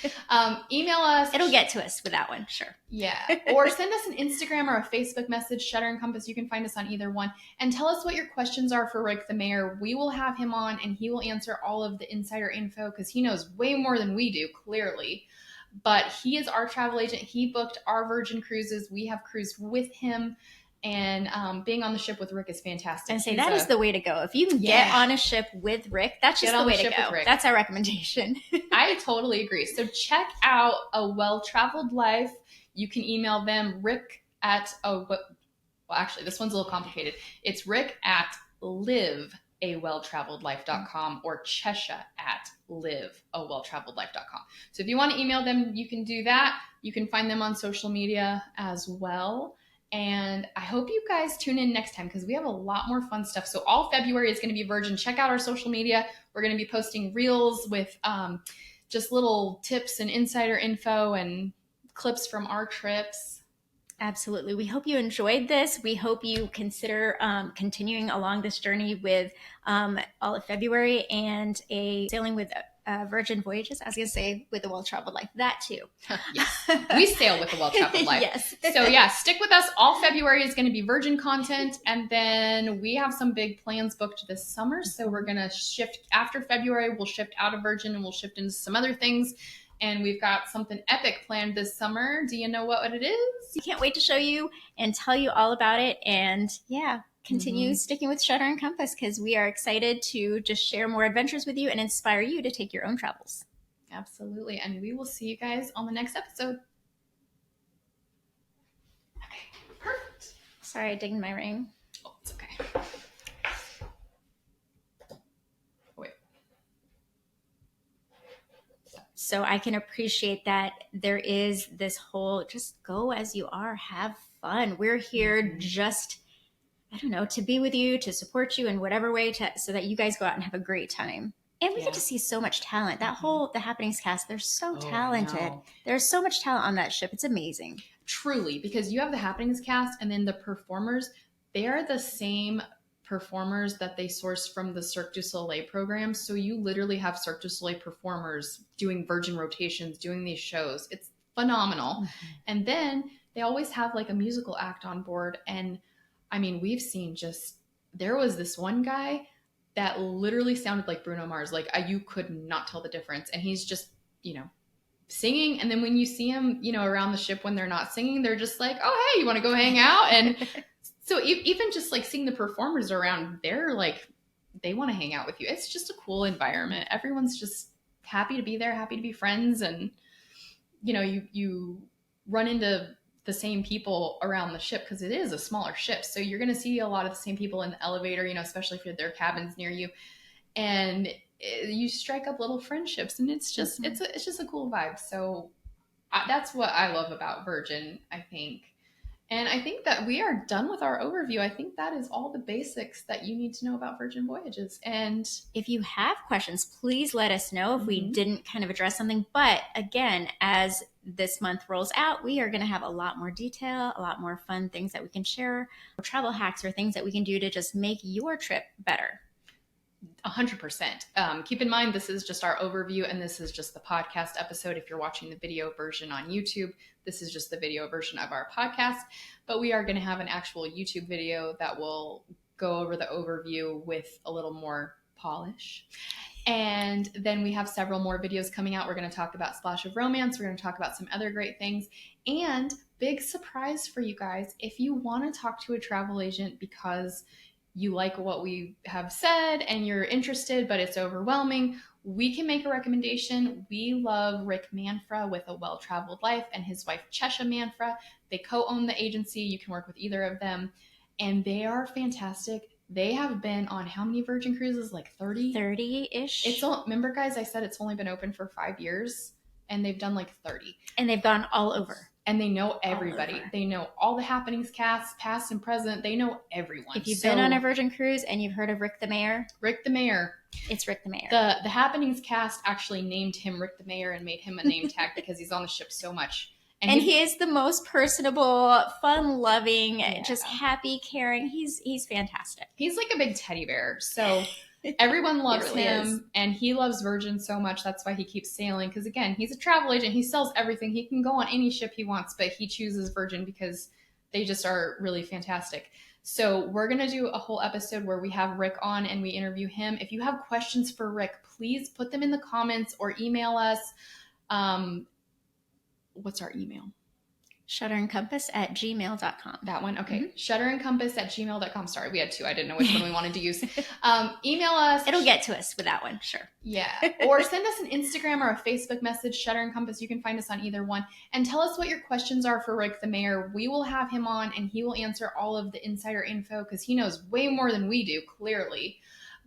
Speaker 1: Email us.
Speaker 2: It'll get to us with that one, sure.
Speaker 1: Yeah. Or send us an Instagram or a Facebook message, Shutter and Compass. You can find us on either one. And tell us what your questions are for Rick the Mayor. We will have him on, and he will answer all of the insider info because he knows way more than we do, clearly. But he is our travel agent. He booked our Virgin cruises. We have cruised with him. And being on the ship with Rick is fantastic.
Speaker 2: And that is the way to go. If you can get on a ship with Rick, that's just the way to go. That's our recommendation.
Speaker 1: I totally agree. So check out A Well-Traveled Life. You can email them, Rick at, actually, this one's a little complicated. It's Rick at liveawelltraveledlife.com or Chesha at liveawelltraveledlife.com. So if you want to email them, you can do that. You can find them on social media as well. And I hope you guys tune in next time because we have a lot more fun stuff. So all February is going to be Virgin. Check out our social media. We're going to be posting reels with just little tips and insider info and clips from our trips.
Speaker 2: Absolutely. We hope you enjoyed this. We hope you consider continuing along this journey with all of February and a sailing with Virgin Voyages. I was going to say with A Well-Traveled Life. That too.
Speaker 1: Yes. We sail with A Well-Traveled Life.
Speaker 2: Yes.
Speaker 1: So yeah, stick with us. All February is going to be Virgin content. And then we have some big plans booked this summer. So we're going to shift after February. We'll shift out of Virgin and we'll shift into some other things. And we've got something epic planned this summer. Do you know what it is?
Speaker 2: We can't wait to show you and tell you all about it. And yeah, continue sticking with Shutter and Compass because we are excited to just share more adventures with you and inspire you to take your own travels.
Speaker 1: Absolutely. And we will see you guys on the next episode. Okay, perfect.
Speaker 2: Sorry, I dinged my ring.
Speaker 1: Oh, it's okay. Wait.
Speaker 2: So I can appreciate that there is this whole just go as you are, have fun. We're here just, I don't know, to be with you, to support you in whatever way, so that you guys go out and have a great time. And we get to see so much talent. That whole, the Happenings cast, they're so talented. There's so much talent on that ship. It's amazing.
Speaker 1: Truly, because you have the Happenings cast and then the performers, they are the same performers that they source from the Cirque du Soleil program. So you literally have Cirque du Soleil performers doing Virgin rotations, doing these shows. It's phenomenal. And then they always have like a musical act on board. And I mean, we've seen there was this one guy that literally sounded like Bruno Mars. Like you could not tell the difference. And he's just, singing. And then when you see him, around the ship when they're not singing, they're just like, oh, hey, you want to go hang out? And so even just like seeing the performers around, they're like, they want to hang out with you. It's just a cool environment. Everyone's just happy to be there, happy to be friends. And, you run into the same people around the ship because it is a smaller ship. So you're going to see a lot of the same people in the elevator, you know, especially if there are cabins near you. And you strike up little friendships, and it's just it's just a cool vibe. So that's what I love about Virgin, I think. And I think that we are done with our overview. I think that is all the basics that you need to know about Virgin Voyages. And
Speaker 2: if you have questions, please let us know if we didn't kind of address something. But again, as this month rolls out, we are going to have a lot more detail, a lot more fun things that we can share, or travel hacks or things that we can do to just make your trip better.
Speaker 1: 100%. Keep in mind, this is just our overview, and this is just the podcast episode. If you're watching the video version on YouTube, this is just the video version of our podcast. But we are going to have an actual YouTube video that will go over the overview with a little more polish. And then we have several more videos coming out. We're going to talk about Splash of Romance. We're going to talk about some other great things. And big surprise for you guys, if you want to talk to a travel agent because you like what we have said and you're interested, but it's overwhelming, we can make a recommendation. We love Rick Manfra with A Well-Traveled Life and his wife, Chesha Manfra. They co-own the agency. You can work with either of them, and they are fantastic. They have been on how many Virgin cruises? Like 30?
Speaker 2: 30-ish.
Speaker 1: Remember, guys, I said it's only been open for 5 years, and they've done like 30.
Speaker 2: And they've gone all over.
Speaker 1: And they know everybody. They know all the happenings cast, past and present. They know everyone.
Speaker 2: If you've been on a Virgin cruise and you've heard of Rick the Mayor.
Speaker 1: Rick the Mayor.
Speaker 2: It's Rick the Mayor.
Speaker 1: The happenings cast actually named him Rick the Mayor and made him a name tag because he's on the ship so much.
Speaker 2: And he is the most personable, fun-loving, just happy, caring. He's fantastic.
Speaker 1: He's like a big teddy bear. So everyone loves
Speaker 2: really
Speaker 1: him,
Speaker 2: is.
Speaker 1: And he loves Virgin so much. That's why he keeps sailing. Because again, he's a travel agent. He sells everything. He can go on any ship he wants, but he chooses Virgin because they just are really fantastic. So we're going to do a whole episode where we have Rick on and we interview him. If you have questions for Rick, please put them in the comments or email us. What's our email?
Speaker 2: shutterandcompass@gmail.com.
Speaker 1: That one? Okay. Shutterandcompass@gmail.com. Sorry, we had two. I didn't know which one we wanted to use. Email us.
Speaker 2: It'll get to us with that one, sure.
Speaker 1: Yeah. Or send us an Instagram or a Facebook message, Shutter and Compass. You can find us on either one. And tell us what your questions are for Rick the Mayor. We will have him on and he will answer all of the insider info because he knows way more than we do, clearly.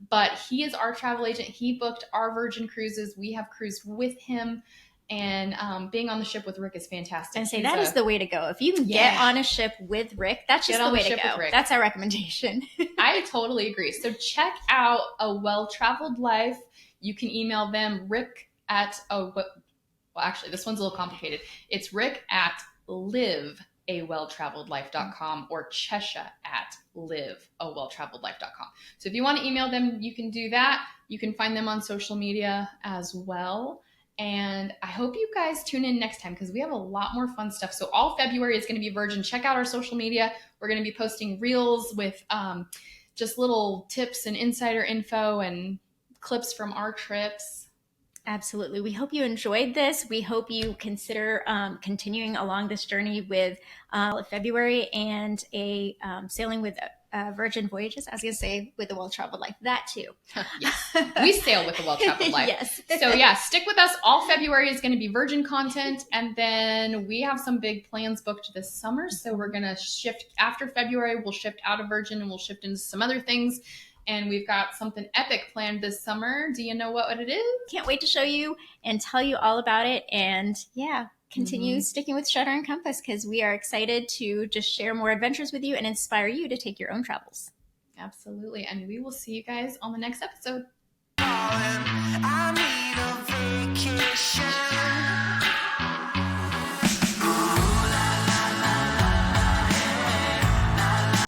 Speaker 1: But he is our travel agent. He booked our Virgin cruises. We have cruised with him. And being on the ship with Rick is fantastic.
Speaker 2: And that is the way to go. If you can get on a ship with Rick, that's just the way to go. That's our recommendation.
Speaker 1: I totally agree. So check out A Well-Traveled Life. You can email them, Rick at, actually, this one's a little complicated. It's Rick at liveawelltraveledlife.com or Chesha at liveawelltraveledlife.com. So if you want to email them, you can do that. You can find them on social media as well. And I hope you guys tune in next time because we have a lot more fun stuff. So all February is going to be Virgin. Check out our social media. We're going to be posting reels with just little tips and insider info and clips from our trips.
Speaker 2: Absolutely. We hope you enjoyed this. We hope you consider continuing along this journey with February and a sailing with Virgin Voyages. I was going to say with A Well-Traveled Life. That too.
Speaker 1: Yes. We sail with A Well-Traveled Life.
Speaker 2: Yes.
Speaker 1: So yeah, stick with us. All February is going to be Virgin content. And then we have some big plans booked this summer. So we're going to shift after February. We'll shift out of Virgin and we'll shift into some other things. And we've got something epic planned this summer. Do you know what it is?
Speaker 2: Can't wait to show you and tell you all about it. And yeah, continue sticking with Shutter and Compass because we are excited to just share more adventures with you and inspire you to take your own travels.
Speaker 1: Absolutely. And we will see you guys on the next episode.